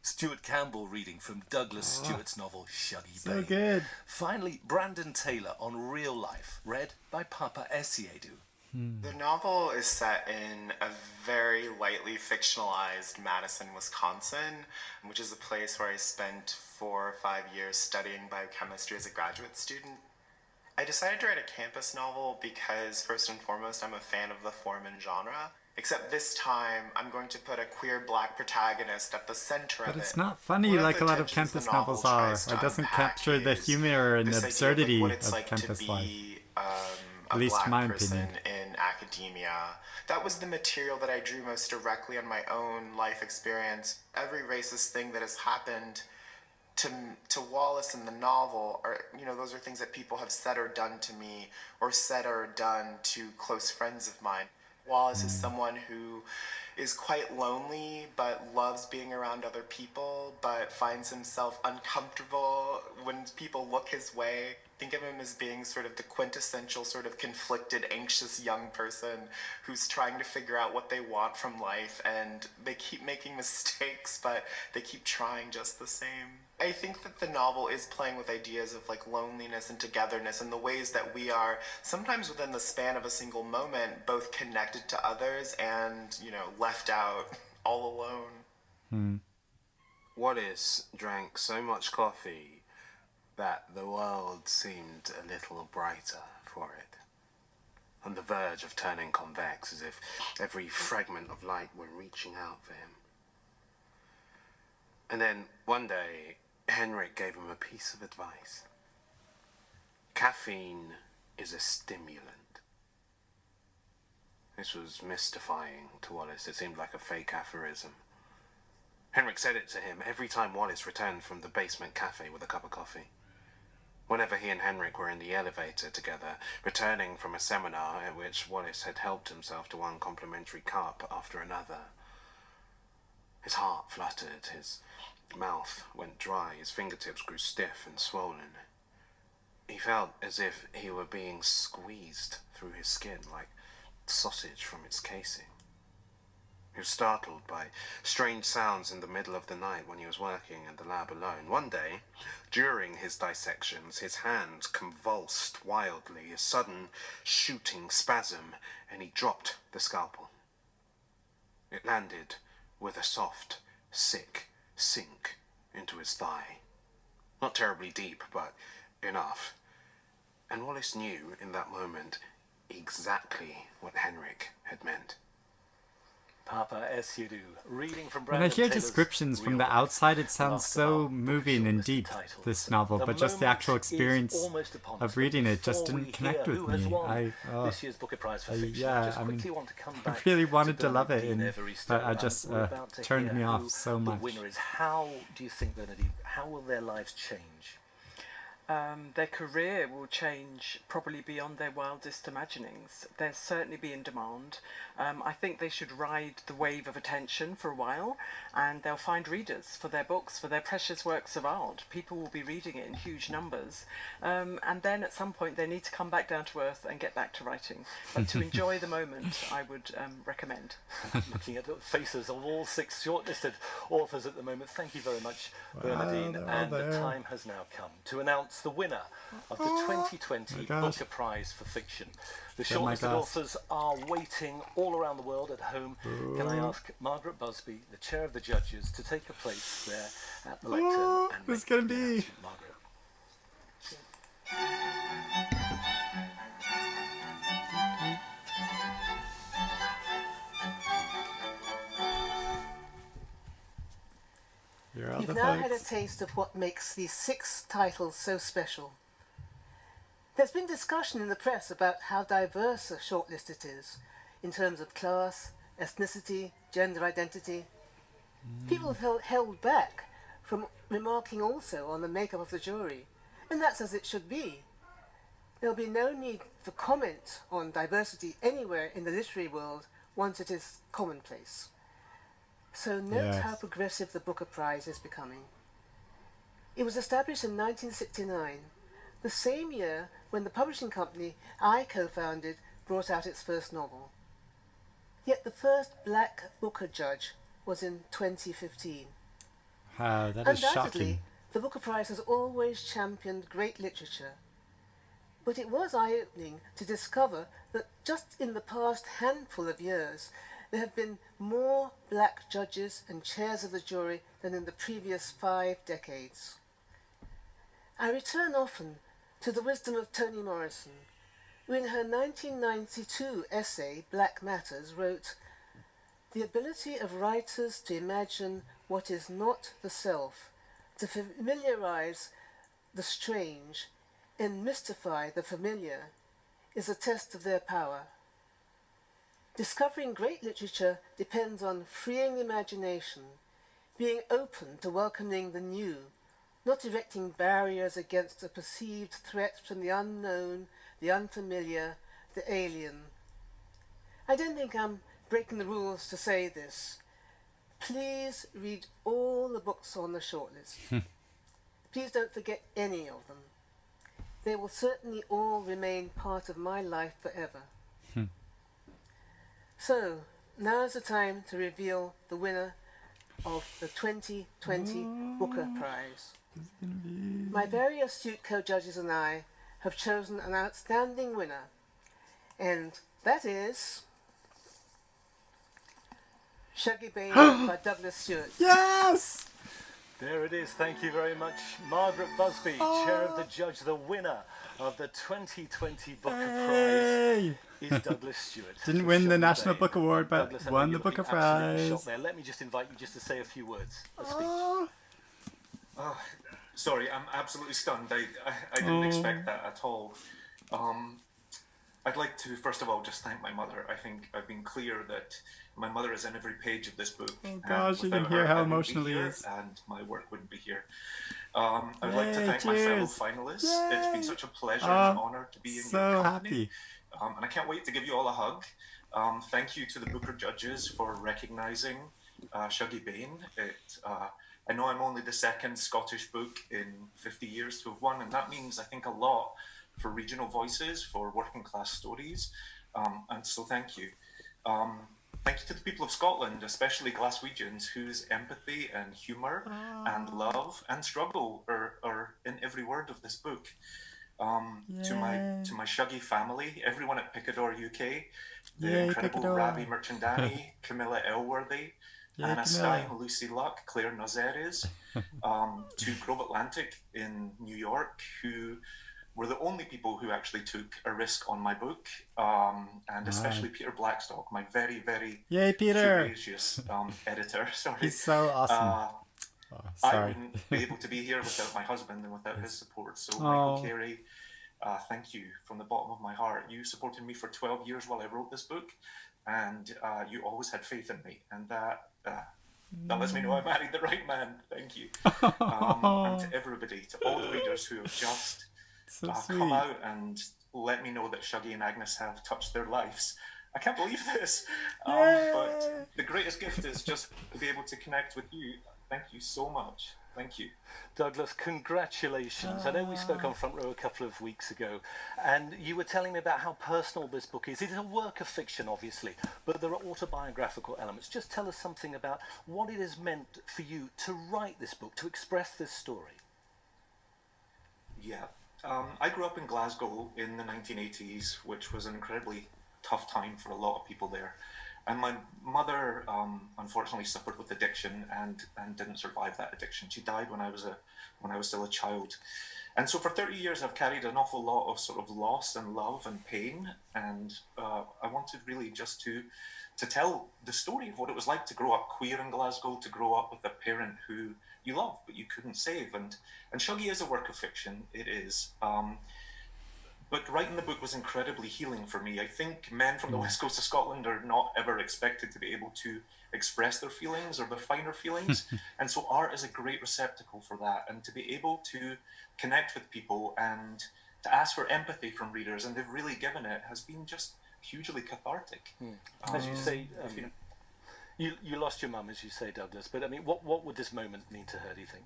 Stuart Campbell reading from Douglas Stuart's novel Shuggie, Bain. So good. Finally, Brandon Taylor on Real Life, read by Papa Essiedu. The novel is set in a very lightly fictionalized Madison, Wisconsin, which is a place where I spent 4 or 5 years studying biochemistry as a graduate student. I decided to write a campus novel because, first and foremost, I'm a fan of the form and genre. Except this time, I'm going to put a queer black protagonist at the center of it. But it's not funny like a lot of campus novels are. It doesn't capture the humor and absurdity of campus life. At least in my opinion. In academia. That was the material that I drew most directly on my own life experience. Every racist thing that has happened to Wallace in the novel, or those are things that people have said or done to me, or said or done to close friends of mine. Wallace is someone who is quite lonely but loves being around other people, but finds himself uncomfortable when people look his way. Think of him as being sort of the quintessential sort of conflicted, anxious young person who's trying to figure out what they want from life, and they keep making mistakes, but they keep trying just the same. I think that the novel is playing with ideas of like loneliness and togetherness and the ways that we are, sometimes within the span of a single moment, both connected to others and, left out all alone. Wallace drank so much coffee that the world seemed a little brighter for it, on the verge of turning convex, as if every fragment of light were reaching out for him. And then one day, Henrik gave him a piece of advice. Caffeine is a stimulant. This was mystifying to Wallace. It seemed like a fake aphorism. Henrik said it to him every time Wallace returned from the basement cafe with a cup of coffee. Whenever he and Henrik were in the elevator together, returning from a seminar at which Wallace had helped himself to one complimentary cup after another. His heart fluttered, his mouth went dry, his fingertips grew stiff and swollen. He felt as if he were being squeezed through his skin like sausage from its casing. He was startled by strange sounds in the middle of the night when he was working in the lab alone. One day, during his dissections, his hands convulsed wildly, a sudden shooting spasm, and he dropped the scalpel. It landed with a soft, sick sink into his thigh. Not terribly deep, but enough. And Wallace knew in that moment exactly what Henrik had meant. Papa, as you do, reading from When I Brandon hear Taylor's descriptions from real the life. outside, it sounds After so our moving and shortlisted deep, titles. this novel, The but just the actual moment is experience almost upon us, of but reading it just before we didn't connect hear with who has me. won this year's Booker Prize for Fiction, yeah, just I mean, quickly want to come I back really wanted to love it, Bernadine and Evaristo, but I just we're about to turned hear me who off so much. The winner is. How do you think, Bernadine, how will their lives change? Their career will change probably beyond their wildest imaginings. They'll certainly be in demand. I think they should ride the wave of attention for a while, and they'll find readers for their books, for their precious works of art. People will be reading it in huge numbers. And then at some point they need to come back down to earth and get back to writing. But to enjoy the moment, I would recommend. Looking at the faces of all 6 shortlisted authors at the moment, thank you very much, Bernadine. And the time has now come to announce the winner of the 2020 Booker Prize for Fiction. The shortlisted authors are waiting all around the world at home. Can I ask Margaret Busby, the chair of the judges, to take a place there at the lectern? And who's going to be? Margaret. You've now had a taste of what makes these 6 titles so special. There's been discussion in the press about how diverse a shortlist it is in terms of class, ethnicity, gender identity. People have held back from remarking also on the makeup of the jury, and that's as it should be. There'll be no need for comment on diversity anywhere in the literary world once it is commonplace. So note how progressive the Booker Prize is becoming. It was established in 1969, the same year when the publishing company I co-founded brought out its first novel. Yet the first black Booker judge was in 2015. Wow, that is shocking. Undoubtedly, the Booker Prize has always championed great literature. But it was eye-opening to discover that just in the past handful of years, there have been more black judges and chairs of the jury than in the previous 5 decades. I return often to the wisdom of Toni Morrison, who in her 1992 essay, Black Matters, wrote, "The ability of writers to imagine what is not the self, to familiarize the strange, and mystify the familiar, is a test of their power. Discovering great literature depends on freeing the imagination, being open to welcoming the new, not erecting barriers against a perceived threat from the unknown, the unfamiliar, the alien." I don't think I'm breaking the rules to say this. Please read all the books on the shortlist. Please don't forget any of them. They will certainly all remain part of my life forever. So, now's the time to reveal the winner of the 2020 Booker Prize. My very astute co-judges and I have chosen an outstanding winner, and that is Shuggie, Bain by Douglas Stuart. Yes! There it is. Thank you very much, Margaret Busby, chair of the judge. The winner of the 2020 Booker Prize is Douglas Stuart. Didn't win the National Bain. Book Award, but Douglas, won the Booker Prize. Shot there. Let me just invite you just to say a few words, a speech. Sorry, I'm absolutely stunned. I didn't expect that at all. I'd like to, first of all, just thank my mother. I think I've been clear that my mother is in every page of this book. Oh gosh, you can hear how emotional he is. And my work wouldn't be here. I'd like to thank my fellow finalists. It's been such a pleasure and honour to be in your company. And I can't wait to give you all a hug. Thank you to the Booker judges for recognising Shuggie Bain. I know I'm only the second Scottish book in 50 years to have won, and that means, I think, a lot for regional voices, for working class stories, and so thank you. Thank you to the people of Scotland, especially Glaswegians, whose empathy and humour and love and struggle are in every word of this book. To my Shuggie family, everyone at Picador UK, Yay, incredible Ravi Mirchandani, Camilla Elworthy, Anna Stein, Lucy Luck, Claire Nozeres, to Grove Atlantic in New York, who were the only people who actually took a risk on my book, and especially Peter Blackstock, my very, very courageous editor. Sorry. He's so awesome. I wouldn't be able to be here without my husband and without his support. So Michael Carey, thank you from the bottom of my heart. You supported me for 12 years while I wrote this book, and you always had faith in me, and that lets me know I married the right man. Thank you. And to everybody, to all the readers who have just come out and let me know that Shuggie and Agnes have touched their lives. I can't believe this. But the greatest gift is just to be able to connect with you. Thank you so much. Thank you. Douglas, congratulations. I know we spoke on Front Row a couple of weeks ago, and you were telling me about how personal this book is. It is a work of fiction, obviously, but there are autobiographical elements. Just tell us something about what it has meant for you to write this book, to express this story. Yeah. I grew up in Glasgow in the 1980s, which was an incredibly tough time for a lot of people there. And my mother, unfortunately, suffered with addiction and didn't survive that addiction. She died when I was still a child. And so for 30 years, I've carried an awful lot of sort of loss and love and pain. And I wanted really just to tell the story of what it was like to grow up queer in Glasgow, to grow up with a parent who you love but you couldn't save. And Shuggie is a work of fiction. It is. But writing the book was incredibly healing for me. I think men from the west coast of Scotland are not ever expected to be able to express their feelings or their finer feelings. And so art is a great receptacle for that. And to be able to connect with people and to ask for empathy from readers, and they've really given it, has been just hugely cathartic. As you say, you lost your mum, as you say, Douglas. But I mean, what would this moment mean to her, do you think?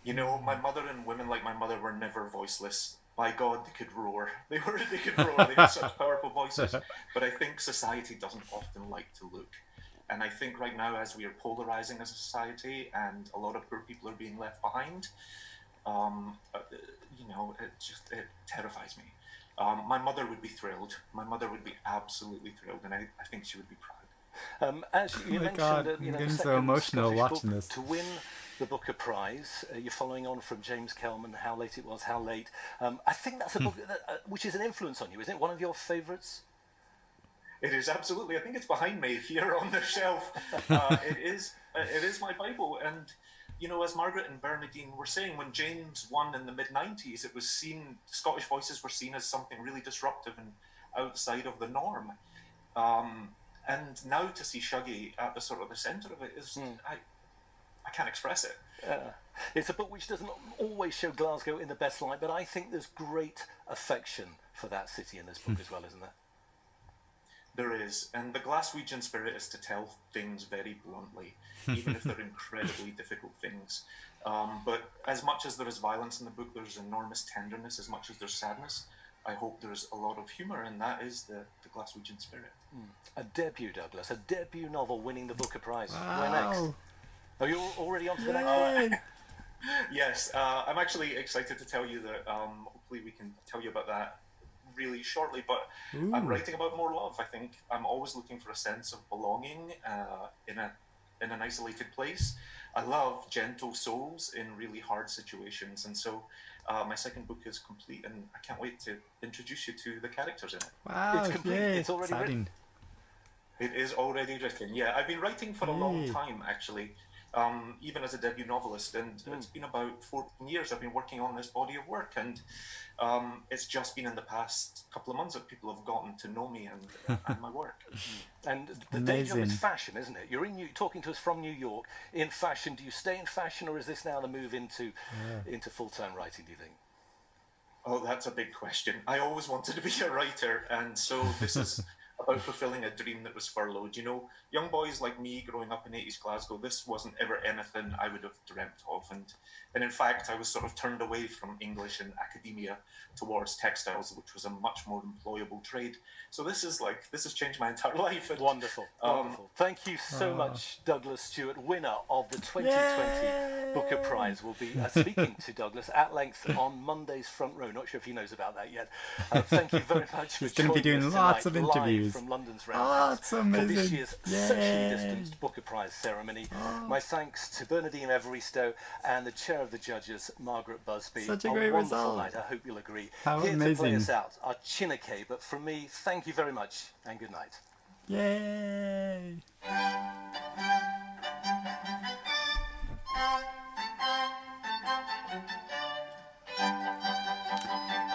You know, my mother and women like my mother were never voiceless. By God, they could roar. They could roar. They had such powerful voices. But I think society doesn't often like to look. And I think right now, as we are polarizing as a society and a lot of poor people are being left behind, you know, it terrifies me. My mother would be thrilled. My mother would be absolutely thrilled. And I think she would be proud. As you mentioned, I'm getting so emotional watching this. To win the Booker Prize, you're following on from James Kelman, How Late It Was, How Late. I think that's a book which is an influence on you, isn't it? One of your favourites? It is, absolutely. I think it's behind me here on the shelf. It is my Bible. And, you know, as Margaret and Bernadine were saying, when James won in the mid-90s, it was seen, Scottish voices were seen as something really disruptive and outside of the norm. And now to see Shuggie at the sort of the centre of it is, I can't express it. It's a book which doesn't always show Glasgow in the best light, but I think there's great affection for that city in this book as well, isn't there? There is, and the Glaswegian spirit is to tell things very bluntly, even if they're incredibly difficult things. But as much as there is violence in the book, there's enormous tenderness. As much as there's sadness, I hope there's a lot of humour, and that is the Glaswegian spirit. A debut, Douglas, a debut novel winning the Booker Prize. Wow. Where next? Are you already on to the next book? Yes, I'm actually excited to tell you that hopefully we can tell you about that really shortly, but I'm writing about more love. I think I'm always looking for a sense of belonging in an isolated place. I love gentle souls in really hard situations, and so my second book is complete, and I can't wait to introduce you to the characters in it. Wow, it's complete. Yay. It's already written. It is already written. Yeah, I've been writing for a long time, actually. Even as a debut novelist, and it's been about 14 years I've been working on this body of work, and it's just been in the past couple of months that people have gotten to know me and my work. And the day job is fashion, isn't it? You're talking to us from New York in fashion. Do you stay in fashion, or is this now the move into full-time writing, do you think? Oh, that's a big question. I always wanted to be a writer, and so this is about fulfilling a dream that was furloughed. You know, young boys like me growing up in 80s Glasgow, this wasn't ever anything I would have dreamt of. And in fact, I was sort of turned away from English and academia towards textiles, which was a much more employable trade. So this has changed my entire life. And, wonderful. Thank you so much, Douglas Stuart, winner of the 2020 Booker Booker Prize will be speaking to Douglas at length on Monday's Front Row. Not sure if he knows about that yet. Thank you very much for He's going to be doing lots of interviews from London's Roundhouse that's amazing. for this year's socially distanced Booker Prize ceremony. My thanks to Bernadine Evaristo and the chair of the judges, Margaret Busby. Such a great result. Night, I hope you'll agree. How Here amazing. to play us out are Chineke, but from me, thank you very much and good night. Yay!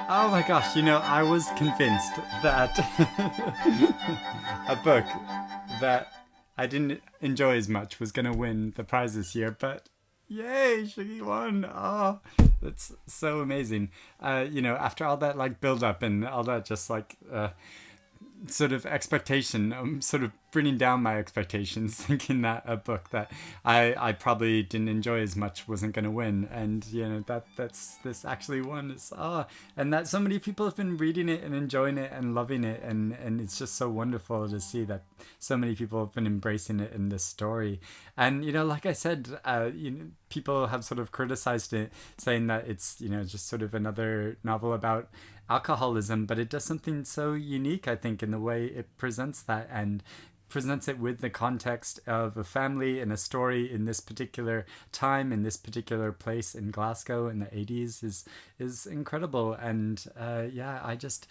Oh my gosh, you know, I was convinced that a book that I didn't enjoy as much was going to win the prize this year, but yay, Shuggie won. Oh, that's so amazing. You know, after all that like build up and all that just like sort of expectation, I'm sort of bringing down my expectations, thinking that a book that I probably didn't enjoy as much wasn't going to win, and you know this actually won. It's and that so many people have been reading it and enjoying it and loving it, and it's just so wonderful to see that so many people have been embracing it in this story. And you know, like I said, you know, people have sort of criticized it, saying that it's, you know, just sort of another novel about alcoholism, but it does something so unique, I think, in the way it presents that and presents it with the context of a family and a story in this particular time, in this particular place in Glasgow in the 80s is incredible. And yeah, I just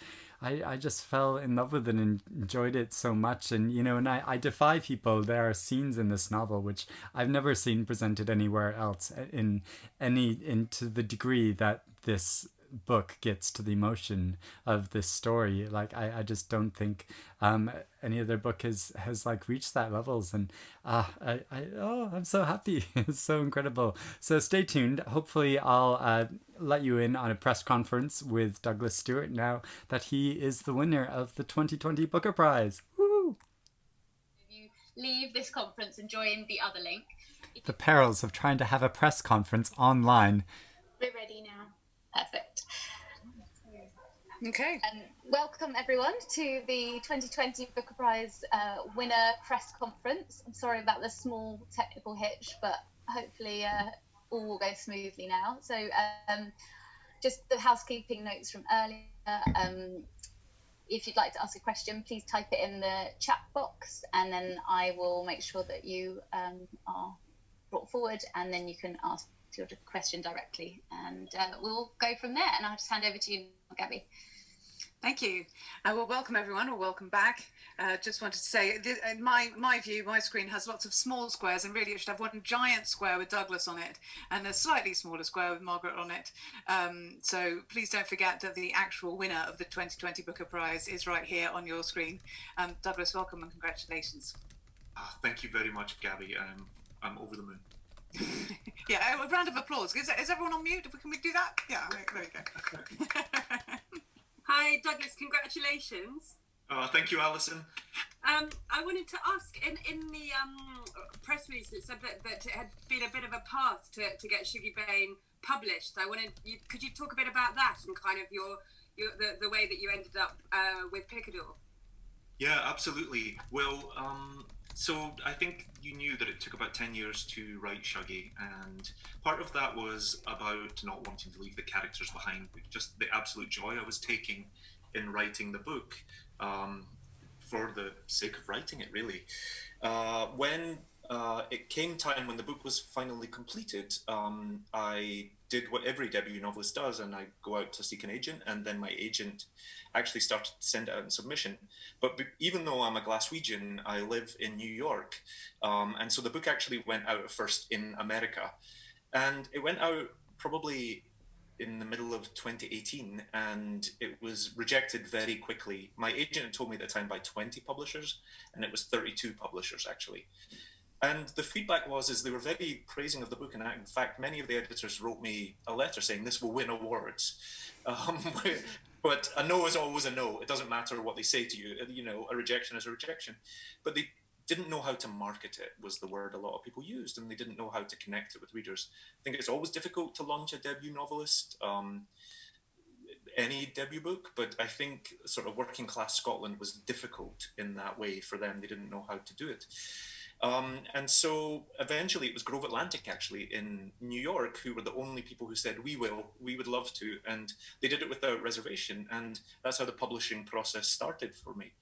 fell in love with it and enjoyed it so much. And you know, and I defy people, there are scenes in this novel which I've never seen presented anywhere else into the degree that this book gets to the emotion of this story. Like I just don't think any other book has like reached that levels, and I'm so happy. It's so incredible. So stay tuned. Hopefully I'll let you in on a press conference with Douglas Stuart now that he is the winner of the 2020 Booker Prize. Woo! You leave this conference and join the other link. The perils of trying to have a press conference online. We're ready now. Perfect. Okay. Welcome everyone to the 2020 Booker Prize winner press conference. I'm sorry about the small technical hitch, but hopefully all will go smoothly now. So just the housekeeping notes from earlier. If you'd like to ask a question, please type it in the chat box, and then I will make sure that you are brought forward, and then you can ask your question directly, and we'll go from there. And I'll just hand over to you, Gabby. Thank you. Well, welcome everyone, or welcome back. Just wanted to say, my view, my screen has lots of small squares, and really it should have one giant square with Douglas on it, and a slightly smaller square with Margaret on it. So please don't forget that the actual winner of the 2020 Booker Prize is right here on your screen. Douglas, welcome and congratulations. Thank you very much, Gabby. I'm over the moon. Yeah, a round of applause. Is everyone on mute? Can we do that? Yeah, there we go. Hi, Douglas, congratulations. Thank you, Alison. I wanted to ask, in the press release, it said that it had been a bit of a path to get Shuggie Bain published. Could you talk a bit about that and kind of the way that you ended up with Picador? Yeah, absolutely. Well, so I think you knew that it took about 10 years to write Shuggie, and part of that was about not wanting to leave the characters behind, just the absolute joy I was taking in writing the book, for the sake of writing it, really. When it came time when the book was finally completed, I did what every debut novelist does, and I go out to seek an agent, and then my agent actually started to send out a submission. But even though I'm a Glaswegian, I live in New York, and so the book actually went out first in America, and it went out probably in the middle of 2018, and it was rejected very quickly. My agent had told me at the time by 20 publishers, and it was 32 publishers actually. And the feedback is they were very praising of the book, and in fact many of the editors wrote me a letter saying this will win awards. But a no is always a no. It doesn't matter what they say to you. You know, a rejection is a rejection. But they didn't know how to market it, was the word a lot of people used, and they didn't know how to connect it with readers. I think it's always difficult to launch a debut novelist, any debut book, but I think sort of working class Scotland was difficult in that way for them. They didn't know how to do it. And so eventually it was Grove Atlantic, actually, in New York, who were the only people who said, we would love to. And they did it without reservation. And that's how the publishing process started for me.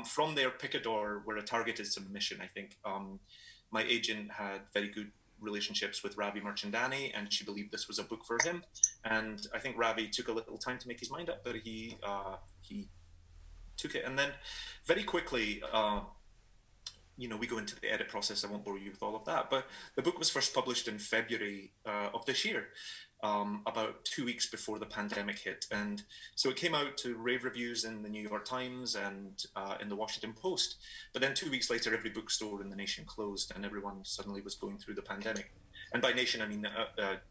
From there, Picador were a targeted submission, I think. My agent had very good relationships with Ravi Mirchandani, and she believed this was a book for him. And I think Ravi took a little time to make his mind up, but he took it. And then very quickly, we go into the edit process. I won't bore you with all of that, but the book was first published in February of this year, about 2 weeks before the pandemic hit. And so it came out to rave reviews in the New York Times and in the Washington Post. But then 2 weeks later, every bookstore in the nation closed and everyone suddenly was going through the pandemic. And by nation, I mean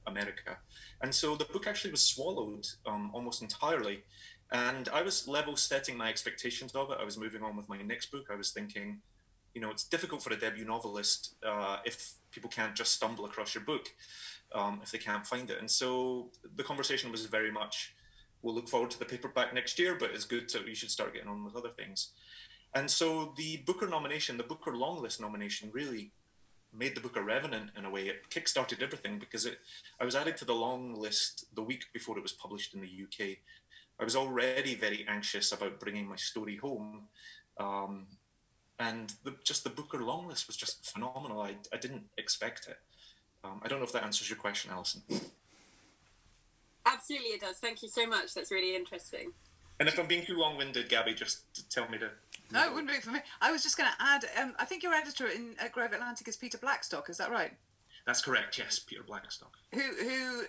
America. And so the book actually was swallowed almost entirely. And I was level setting my expectations of it. I was moving on with my next book. I was thinking, it's difficult for a debut novelist if people can't just stumble across your book, if they can't find it. And so the conversation was very much, we'll look forward to the paperback next year, but it's good you should start getting on with other things. And so the Booker nomination, the Booker Longlist nomination, really made the book a revenant in a way. It kickstarted everything because I was added to the long list the week before it was published in the UK. I was already very anxious about bringing my story home. And the Booker longlist was just phenomenal. I didn't expect it. I don't know if that answers your question, Alison. Absolutely it does. Thank you so much. That's really interesting. And if I'm being too long-winded, Gabby, just tell me to... No, it wouldn't be for me. I was just going to add, I think your editor at Grove Atlantic is Peter Blackstock, is that right? That's correct, yes, Peter Blackstock. Who,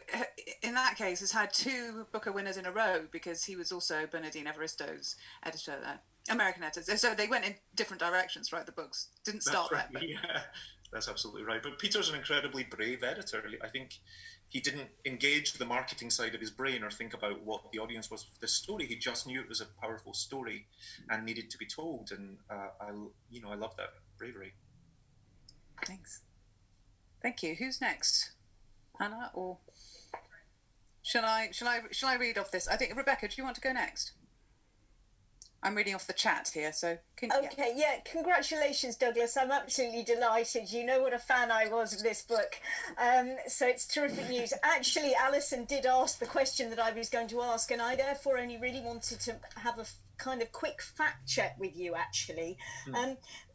in that case, has had 2 Booker winners in a row because he was also Bernardine Evaristo's editor there. American editor. So they went in different directions, right? The books didn't start right. there. Yeah, that's absolutely right. But Peter's an incredibly brave editor. I think he didn't engage the marketing side of his brain or think about what the audience was for this story. He just knew it was a powerful story and needed to be told. And I love that bravery. Thanks. Thank you. Who's next? Hannah, or shall I read off this? I think Rebecca, do you want to go next? I'm reading off the chat here, so... Congratulations, Douglas. I'm absolutely delighted. You know what a fan I was of this book. So it's terrific news. Actually, Alison did ask the question that I was going to ask, and I therefore only really wanted to have a kind of quick fact check with you, actually.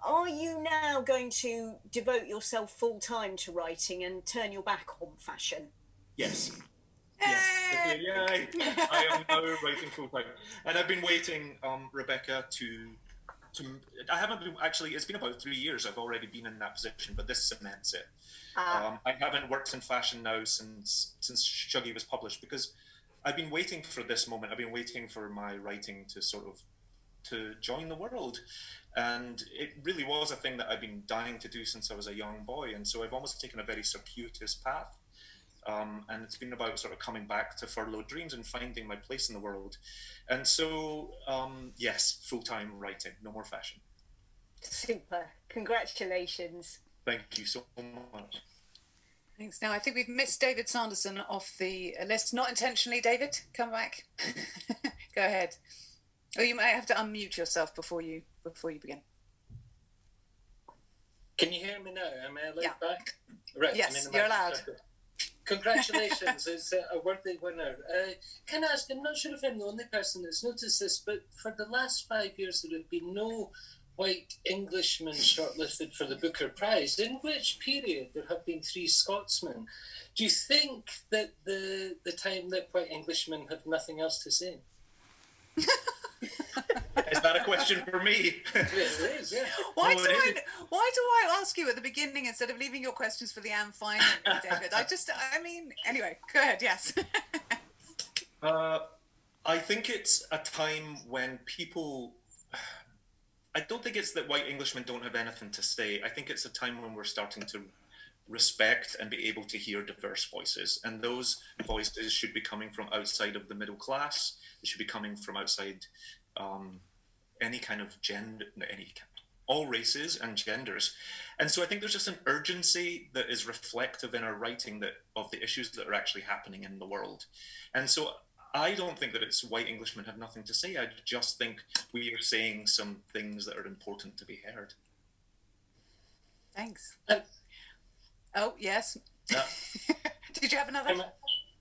Are you now going to devote yourself full-time to writing and turn your back on fashion? Yes. Yes, yay! I am now writing full time, and I've been waiting, Rebecca, to. I haven't been actually. It's been about 3 years. I've already been in that position, but this cements it. I haven't worked in fashion now since Shuggie was published because I've been waiting for this moment. I've been waiting for my writing to join the world, and it really was a thing that I've been dying to do since I was a young boy, and so I've almost taken a very circuitous path. And it's been about sort of coming back to furloughed dreams and finding my place in the world. And so, yes, full-time writing, no more fashion. Super. Congratulations. Thank you so much. Thanks. Now, I think we've missed David Sanderson off the list. Not intentionally, David. Come back. Go ahead. Oh, you might have to unmute yourself before you begin. Can you hear me now? Am I allowed back? Right. Yes, you're allowed. Congratulations, it's a worthy winner. Can I ask, I'm not sure if I'm the only person that's noticed this, but for the last 5 years there have been no white Englishmen shortlisted for the Booker Prize, in which period there have been 3 Scotsmen. Do you think that the time that white Englishmen have nothing else to say? Is that a question for me? It is, yeah. Why do I ask you at the beginning instead of leaving your questions for the end finally, David? Anyway, go ahead, yes. I think it's a time when people... I don't think it's that white Englishmen don't have anything to say. I think it's a time when we're starting to respect and be able to hear diverse voices. And those voices should be coming from outside of the middle class. They should be coming from outside any kind of gender, all races and genders. And so I think there's just an urgency that is reflective in our writing of the issues that are actually happening in the world. And so I don't think that it's white Englishmen have nothing to say. I just think we are saying some things that are important to be heard. Thanks. Oh, yes. Did you have another?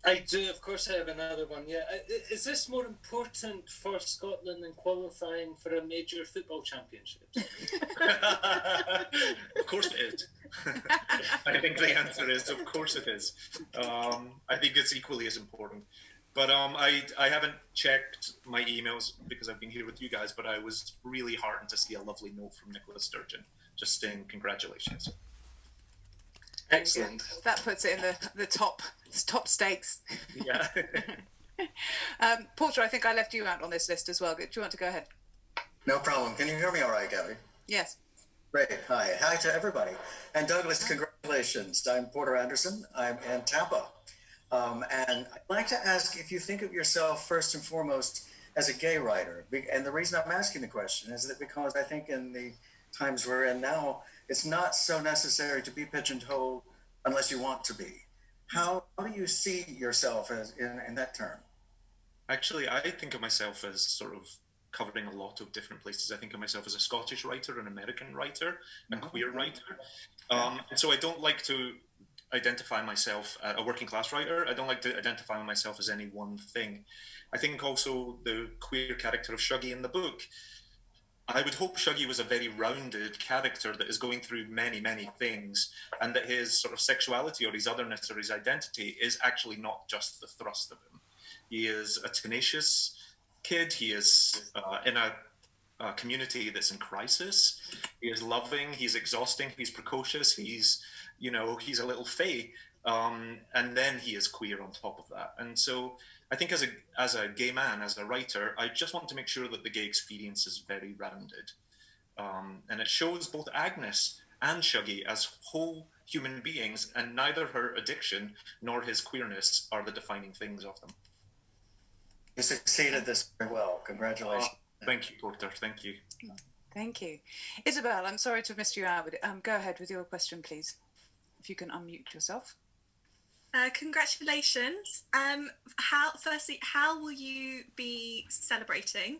I do, of course I have another one, yeah. Is this more important for Scotland than qualifying for a major football championship? Of course it is. I think the answer is, of course it is. I think it's equally as important. But I haven't checked my emails because I've been here with you guys, but I was really heartened to see a lovely note from Nicola Sturgeon, just saying congratulations. Excellent. That puts it in the top stakes. Yeah. Porter, I think I left you out on this list as well. Do you want to go ahead? No problem. Can you hear me all right, Gabby? Yes. Great. Hi. Hi to everybody. And Douglas, congratulations. I'm Porter Anderson. I'm in Tampa. And I'd like to ask if you think of yourself first and foremost as a gay writer. And the reason I'm asking the question is that because I think in the times we're in now, it's not so necessary to be pigeonholed unless you want to be. How do you see yourself as in that term? Actually, I think of myself as sort of covering a lot of different places. I think of myself as a Scottish writer, an American writer, a queer writer. And so I don't like to identify myself as a working class writer. I don't like to identify myself as any one thing. I think also the queer character of Shuggie in the book, I would hope Shuggie was a very rounded character that is going through many, many things, and that his sort of sexuality or his otherness or his identity is actually not just the thrust of him. He is a tenacious kid. He is in a community that's in crisis. He is loving. He's exhausting. He's precocious. He's a little fey. And then he is queer on top of that. And so I think as a gay man, as a writer, I just want to make sure that the gay experience is very rounded. And it shows both Agnes and Shuggie as whole human beings, and neither her addiction nor his queerness are the defining things of them. You succeeded this very well. Congratulations. Thank you, Porter. Thank you. Thank you. Isabel, I'm sorry to have missed you out. Go ahead with your question, please. If you can unmute yourself. Congratulations. How will you be celebrating?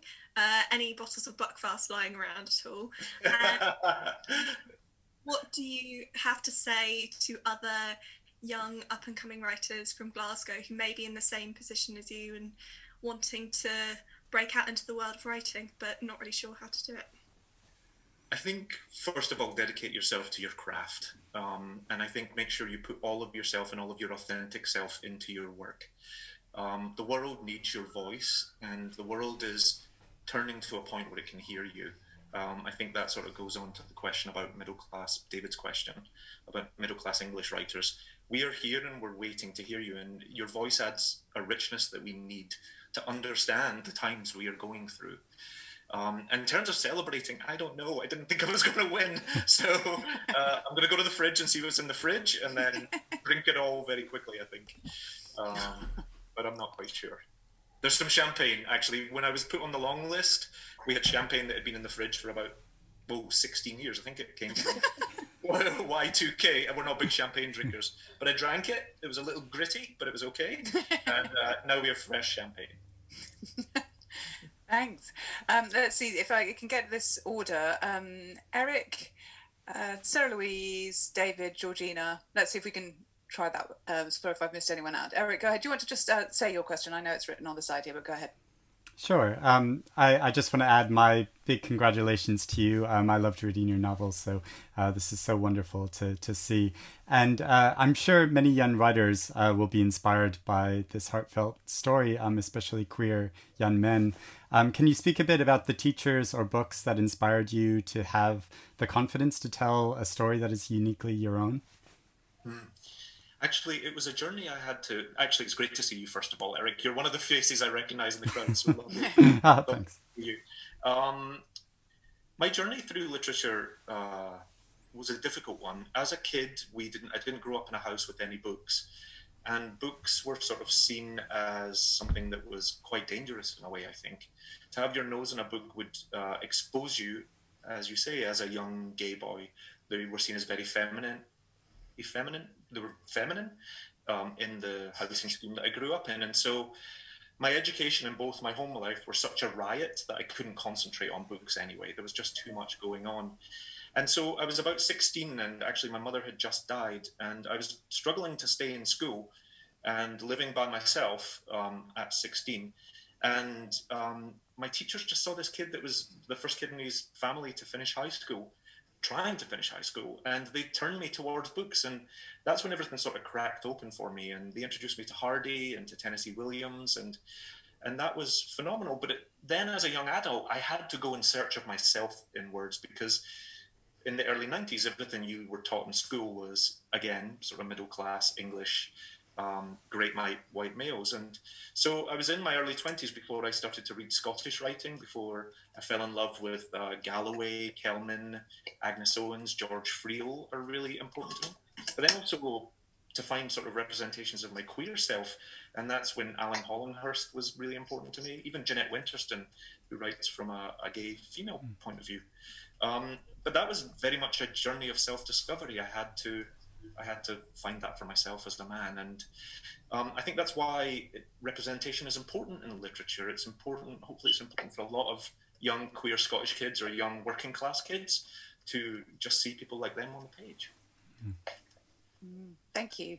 Any bottles of Buckfast lying around at all? What do you have to say to other young up-and-coming writers from Glasgow who may be in the same position as you and wanting to break out into the world of writing but not really sure how to do it? I think, first of all, dedicate yourself to your craft. And I think make sure you put all of yourself and all of your authentic self into your work. The world needs your voice, and the world is turning to a point where it can hear you. I think that sort of goes on to the question about middle class, David's question about middle class English writers. We are here and we're waiting to hear you, and your voice adds a richness that we need to understand the times we are going through. In terms of celebrating, I don't know. I didn't think I was going to win. So I'm going to go to the fridge and see what's in the fridge and then drink it all very quickly, I think. But I'm not quite sure. There's some champagne, actually. When I was put on the long list, we had champagne that had been in the fridge for about, 16 years. I think it came from Y2K, and we're not big champagne drinkers. But I drank it. It was a little gritty, but it was okay. And now we have fresh champagne. Thanks. Let's see if I can get this order. Eric, Sarah Louise, David, Georgina. Let's see if we can try that. Sorry if I've missed anyone out. Eric, go ahead. Do you want to just say your question? I know it's written on the side here, but go ahead. Sure. I just want to add my big congratulations to you. I loved reading your novels, so this is so wonderful to see. And I'm sure many young writers will be inspired by this heartfelt story, especially queer young men. Can you speak a bit about the teachers or books that inspired you to have the confidence to tell a story that is uniquely your own? Actually, it was a journey I had to... Actually, it's great to see you, first of all, Eric. You're one of the faces I recognise in the crowd, so lovely. Thanks. You. My journey through literature was a difficult one. As a kid, I didn't grow up in a house with any books. And books were sort of seen as something that was quite dangerous in a way, I think. To have your nose in a book would expose you, as you say, as a young gay boy. They were seen as very feminine. They were feminine in the housing scheme that I grew up in. And so my education and both my home life were such a riot that I couldn't concentrate on books anyway. There was just too much going on. And so I was about 16, and actually my mother had just died, and I was struggling to stay in school and living by myself at 16. And my teachers just saw this kid that was the first kid in his family to finish high school, trying to finish high school, and they turned me towards books, and that's when everything sort of cracked open for me. And they introduced me to Hardy and to Tennessee Williams, and that was phenomenal. But then as a young adult, I had to go in search of myself in words, because in the early 90s, everything you were taught in school was, again, sort of middle class English, great white males. And so I was in my early 20s before I started to read Scottish writing, before I fell in love with Galloway, Kelman, Agnes Owens, George Friel are really important to me. But then also to find sort of representations of my queer self. And that's when Alan Hollinghurst was really important to me, even Jeanette Winterston, who writes from a gay female point of view. But that was very much a journey of self-discovery. I had to find that for myself as a man. And I think that's why representation is important in literature. It's important, hopefully it's important for a lot of young queer Scottish kids or young working class kids to just see people like them on the page. Thank you.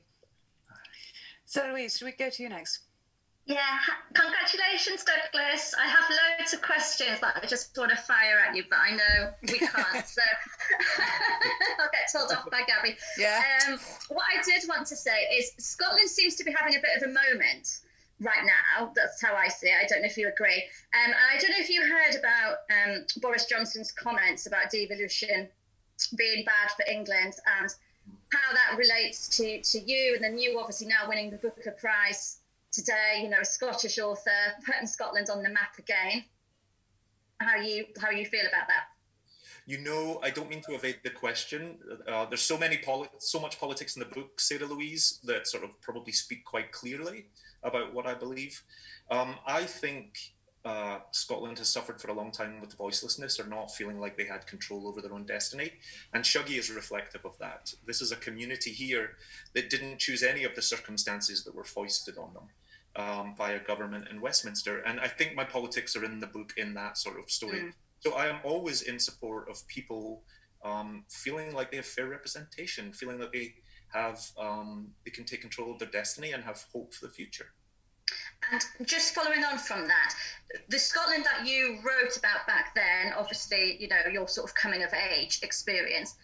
So Louise, should we go to you next? Yeah, congratulations, Douglas. I have loads of questions that I just want to fire at you, but I know we can't, so I'll get told off by Gabby. Yeah. What I did want to say is Scotland seems to be having a bit of a moment right now. That's how I see it. I don't know if you agree. And I don't know if you heard about Boris Johnson's comments about devolution being bad for England and how that relates to you, and then you obviously now winning the Booker Prize today, you know, a Scottish author, putting Scotland on the map again. How you feel about that? You know, I don't mean to evade the question. There's so much politics in the book, Sarah Louise, that sort of probably speak quite clearly about what I believe. I think Scotland has suffered for a long time with voicelessness, or not feeling like they had control over their own destiny. And Shuggie is reflective of that. This is a community here that didn't choose any of the circumstances that were foisted on them by a government in Westminster. And I think my politics are in the book in that sort of story. So I am always in support of people feeling like they have fair representation, feeling that they have they can take control of their destiny and have hope for the future. And just following on from that, the Scotland that you wrote about back then, obviously, you know, your sort of coming of age experience,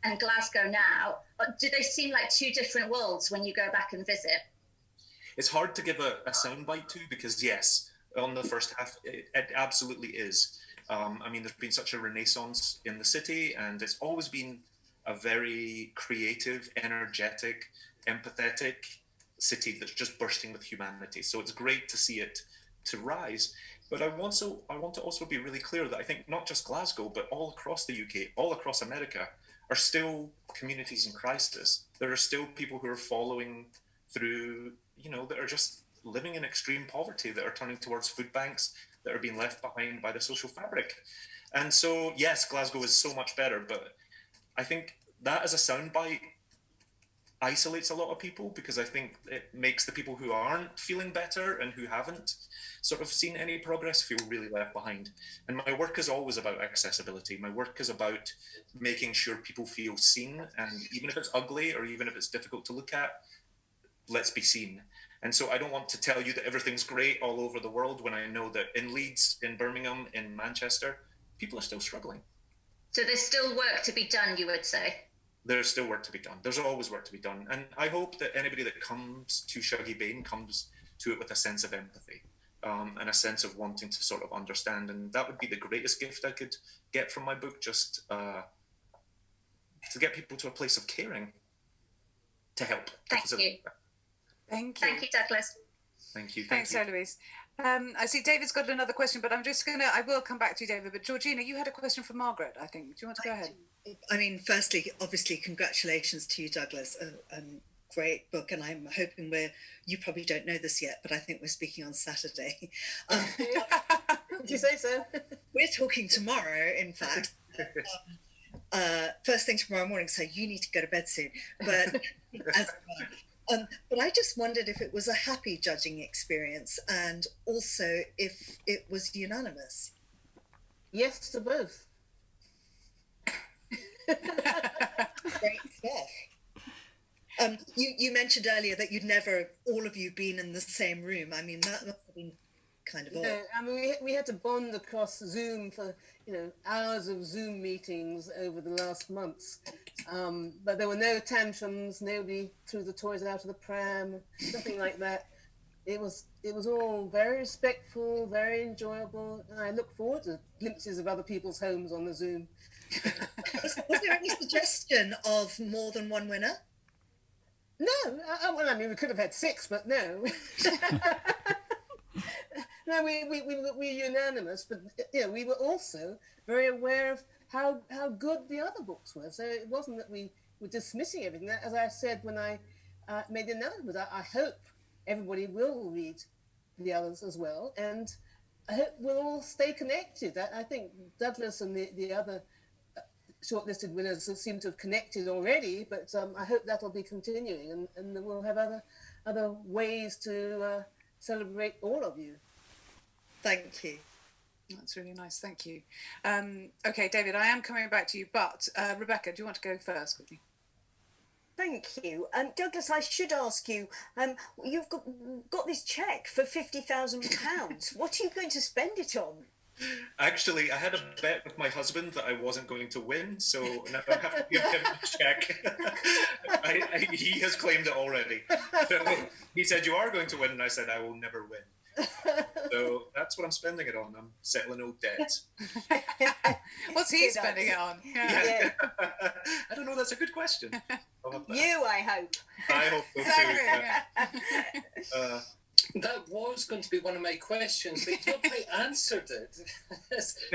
and Glasgow now, do they seem like two different worlds when you go back and visit? It's hard to give a soundbite to, because yes, on the first half, it absolutely is. I mean, there's been such a renaissance in the city, and it's always been a very creative, energetic, empathetic city that's just bursting with humanity. So it's great to see it to rise. But I want to also be really clear that I think not just Glasgow, but all across the UK, all across America, are still communities in crisis. There are still people who are following through, you know, that are just living in extreme poverty, that are turning towards food banks, that are being left behind by the social fabric. And so, yes, Glasgow is so much better, but I think that as a soundbite isolates a lot of people, because I think it makes the people who aren't feeling better and who haven't sort of seen any progress feel really left behind. And my work is always about accessibility. My work is about making sure people feel seen, and even if it's ugly or even if it's difficult to look at, let's be seen. And so I don't want to tell you that everything's great all over the world when I know that in Leeds, in Birmingham, in Manchester, people are still struggling. So there's still work to be done, you would say? There's still work to be done. There's always work to be done. And I hope that anybody that comes to Shuggie Bain comes to it with a sense of empathy and a sense of wanting to sort of understand. And that would be the greatest gift I could get from my book, just to get people to a place of caring, to help. Thank you. Thank you. Thank you, Douglas. Thank you. Thanks, Eloise. I see David's got another question, but I will come back to you, David. But Georgina, you had a question for Margaret, I think. Do you want to go ahead? I mean, firstly, obviously, congratulations to you, Douglas. A great book, and I'm hoping you probably don't know this yet, but I think we're speaking on Saturday. Did you say so? We're talking tomorrow, in fact. First thing tomorrow morning, so you need to go to bed soon. But but I just wondered if it was a happy judging experience, and also if it was unanimous. Yes to both. Great stuff. You mentioned earlier that you'd never, all of you, been in the same room. I mean, that must have been kind of odd. Yeah, I mean, we had to bond across Zoom for, hours of Zoom meetings over the last months. But there were no tantrums, nobody threw the toys out of the pram, nothing like that. It was all very respectful, very enjoyable, and I look forward to glimpses of other people's homes on the Zoom. Was there any suggestion of more than one winner? No, well, I mean, we could have had 6, but no. No, we were unanimous, but we were also very aware of how good the other books were. So it wasn't that we were dismissing everything. As I said when I made the announcement, I hope everybody will read the others as well, and I hope we'll all stay connected. I think Douglas and the other shortlisted winners seem to have connected already, but I hope that'll be continuing, and we'll have other ways to celebrate all of you. Thank you. That's really nice, thank you. Okay, David, I am coming back to you, but Rebecca, do you want to go first quickly? Thank you. Douglas, I should ask you, you've got this cheque for £50,000. What are you going to spend it on? Actually, I had a bet with my husband that I wasn't going to win, so now I have to give him a cheque. He has claimed it already. So he said, "You are going to win," and I said, "I will never win." So that's what I'm spending it on. I'm settling old debts. What's he spending it on? Yeah. I don't know. That's a good question. You, I hope. I hope so too. That was going to be one of my questions, but you not quite answered it.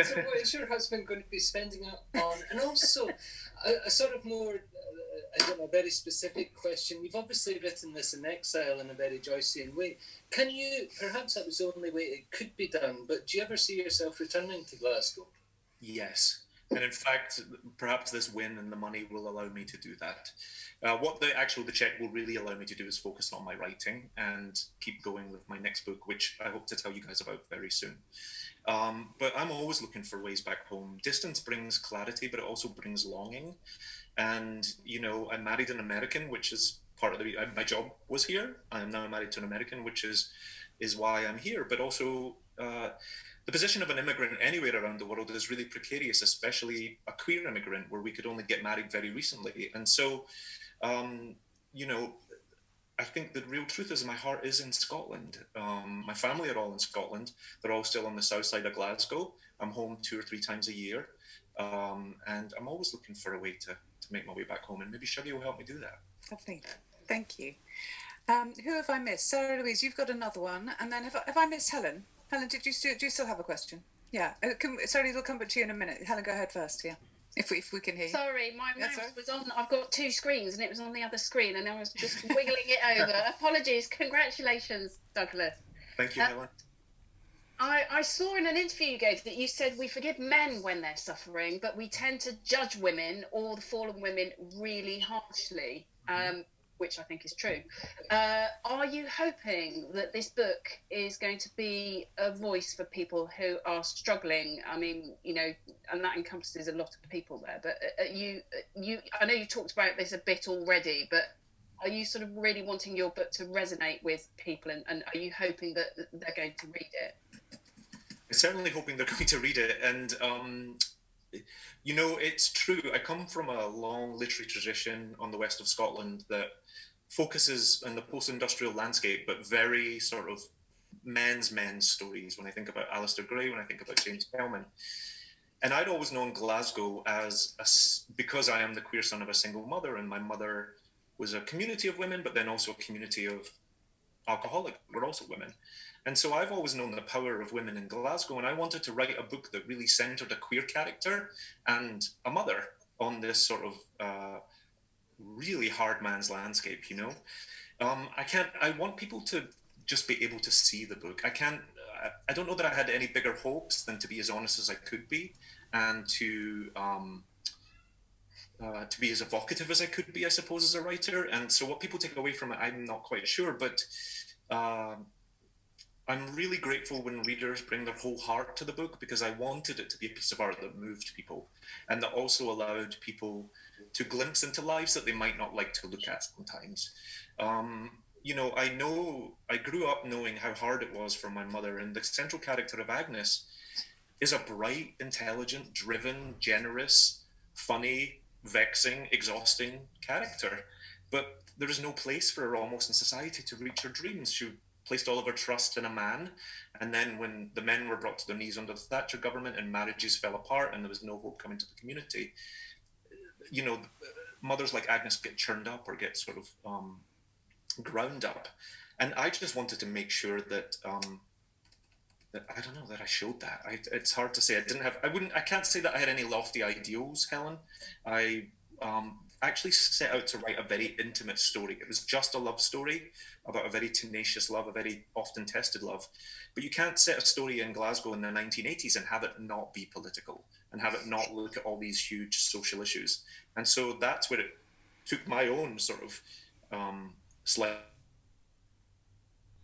So what is your husband going to be spending it on? And also, a sort of more, very specific question. You've obviously written this in exile in a very Joycean way. Can you, perhaps that was the only way it could be done, but do you ever see yourself returning to Glasgow? Yes. And in fact, perhaps this win and the money will allow me to do that. What the check will really allow me to do is focus on my writing and keep going with my next book, which I hope to tell you guys about very soon. But I'm always looking for ways back home. Distance brings clarity, but it also brings longing. And, I married an American, which is part of my job was here. I am now married to an American, which is why I'm here. But also, the position of an immigrant anywhere around the world is really precarious, especially a queer immigrant where we could only get married very recently. And so, I think the real truth is my heart is in Scotland. My family are all in Scotland. They're all still on the south side of Glasgow. I'm home 2 or 3 times a year. And I'm always looking for a way to make my way back home. And maybe Shuggie will help me do that. Lovely. Thank you. Who have I missed? Sarah Louise, you've got another one. And then have I missed Helen? Helen, do you still have a question? Yeah. Sorry, we'll come back to you in a minute. Helen, go ahead first, yeah. If we can hear you. Sorry, my mouse was on. I've got 2 screens and it was on the other screen and I was just wiggling it over. Apologies. Congratulations, Douglas. Thank you, Helen. I saw in an interview you gave that you said we forgive men when they're suffering, but we tend to judge women or the fallen women really harshly, which I think is true. Are you hoping that this book is going to be a voice for people who are struggling? I mean, and that encompasses a lot of people there, but I know you talked about this a bit already, but are you sort of really wanting your book to resonate with people and are you hoping that they're going to read it? I'm certainly hoping they're going to read it. And, it's true. I come from a long literary tradition on the west of Scotland that focuses on the post-industrial landscape, but very sort of men's stories. When I think about Alistair Gray, when I think about James Kelman. And I'd always known Glasgow because I am the queer son of a single mother, and my mother was a community of women, but then also a community of alcoholics who were also women. And so I've always known the power of women in Glasgow, and I wanted to write a book that really centered a queer character and a mother on this sort of really hard man's landscape, I want people to just be able to see the book. I don't know that I had any bigger hopes than to be as honest as I could be and to be as evocative as I could be, I suppose, as a writer. And so what people take away from it, I'm not quite sure, but I'm really grateful when readers bring their whole heart to the book, because I wanted it to be a piece of art that moved people and that also allowed people to glimpse into lives that they might not like to look at sometimes. I grew up knowing how hard it was for my mother, and the central character of Agnes is a bright, intelligent, driven, generous, funny, vexing, exhausting character. But there is no place for her almost in society to reach her dreams. She placed all of her trust in a man, and then when the men were brought to their knees under the Thatcher government and marriages fell apart and there was no hope coming to the community, mothers like Agnes get churned up or get sort of ground up. And I just wanted to make sure that that I showed that. It's hard to say. I can't say that I had any lofty ideals, Helen. I actually set out to write a very intimate story. It was just a love story about a very tenacious love, a very often tested love. But you can't set a story in Glasgow in the 1980s and have it not be political and have it not look at all these huge social issues. And so that's where it took my own sort of slight...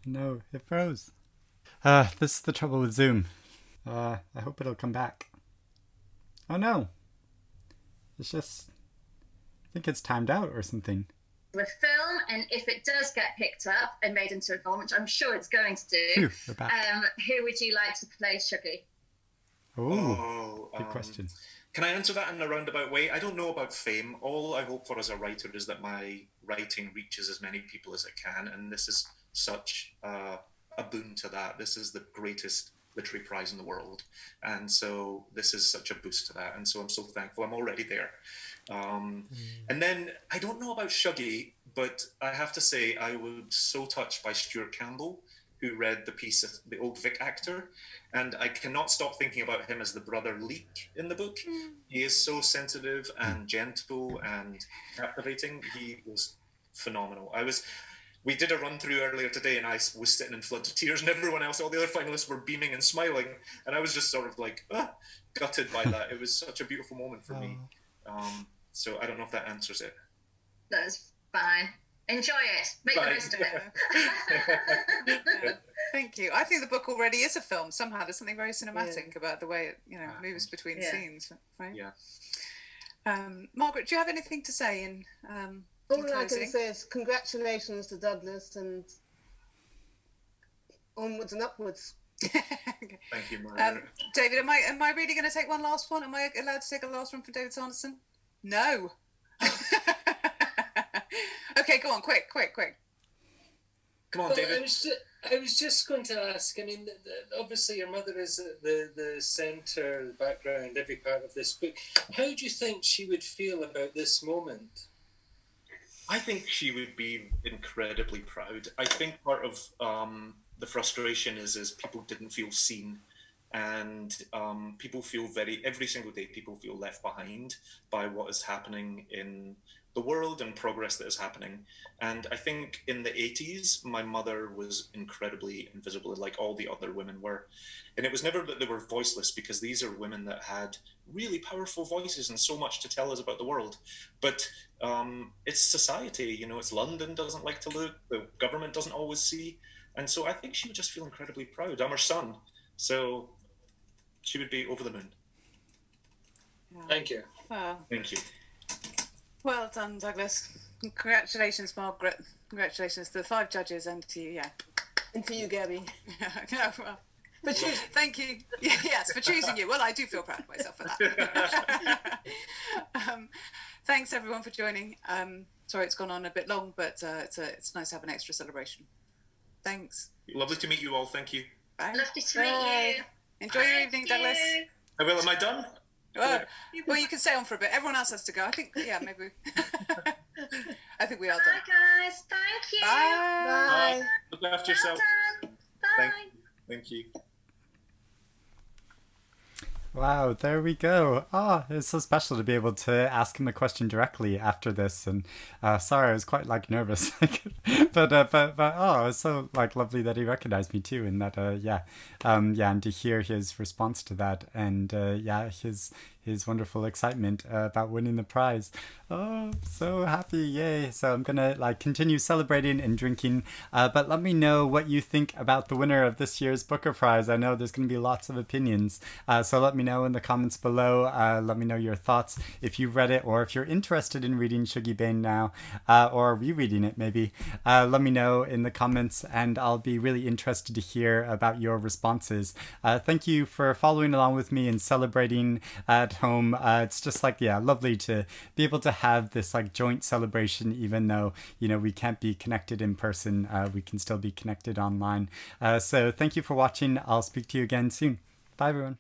No, it froze. This is the trouble with Zoom. I hope it'll come back. Oh no. It's just... I think it's timed out or something. A film, and if it does get picked up and made into a film, which I'm sure it's going to do, we're back. Who would you like to play Shuggie? Good question. Can I answer that in a roundabout way? I don't know about fame. All I hope for as a writer is that my writing reaches as many people as it can, and this is such a boon to that. This is the greatest literary prize in the world, and so this is such a boost to that, and so I'm so thankful. I'm already there. And then I don't know about Shuggie, but I have to say I was so touched by Stuart Campbell, who read the piece of the old Vic actor, and I cannot stop thinking about him as the brother Leek in the book. He is so sensitive and gentle and captivating. He was phenomenal. We did a run through earlier today, and I was sitting in floods of tears, and everyone else, all the other finalists, were beaming and smiling, and I was just sort of like gutted by that. It was such a beautiful moment for me. So I don't know if that answers it. That's fine. Enjoy it. Make the best of it. Thank you. I think the book already is a film. Somehow there's something very cinematic about the way it moves between scenes. Right? Yeah. Margaret, do you have anything to say in all I can say is congratulations to Douglas, and onwards and upwards. Thank you, Margaret. David, am I really going to take one last one? Am I allowed to take a last one from David Sanderson? No. Okay, go on, quick. Come on, David. I was just going to ask, I mean, obviously your mother is the centre, the background, every part of this book. How do you think she would feel about this moment? I think she would be incredibly proud. I think part of the frustration is people didn't feel seen, and people feel every single day people feel left behind by what is happening in the world and progress that is happening. And I think in the 80s, my mother was incredibly invisible, like all the other women were. And it was never that they were voiceless, because these are women that had really powerful voices and so much to tell us about the world. But it's society, it's London doesn't like to look, the government doesn't always see. And so I think she would just feel incredibly proud. I'm her son, so she would be over the moon. Thank you. Thank you. Well done, Douglas. Congratulations, Margaret. Congratulations to the 5 judges and to you, And to you, Gabby. Thank you. Yes, for choosing you. Well, I do feel proud of myself for that. Thanks, everyone, for joining. Sorry it's gone on a bit long, but it's nice to have an extra celebration. Thanks. Lovely to meet you all. Thank you. Bye. Lovely to meet you. Enjoy your evening, Douglas. Am I done? Well, you can stay on for a bit. Everyone else has to go. I think, maybe. I think we are done. Bye, guys. Thank you. Bye. Look after yourself. Bye. Thank you. Wow, there we go. Oh, it's so special to be able to ask him a question directly after this. And sorry, I was quite like nervous, but oh, it's so like lovely that he recognized me too, and that and to hear his response to that, and his wonderful excitement about winning the prize. Oh, so happy, yay. So I'm gonna like continue celebrating and drinking, but let me know what you think about the winner of this year's Booker Prize. I know there's gonna be lots of opinions, so let me know in the comments below. Let me know your thoughts if you've read it, or if you're interested in reading Shuggie Bain now, or rereading it maybe. Let me know in the comments, and I'll be really interested to hear about your responses. Thank you for following along with me and celebrating at home. It's just like, lovely to be able to have this like joint celebration, even though, we can't be connected in person. We can still be connected online. So thank you for watching. I'll speak to you again soon. Bye, everyone.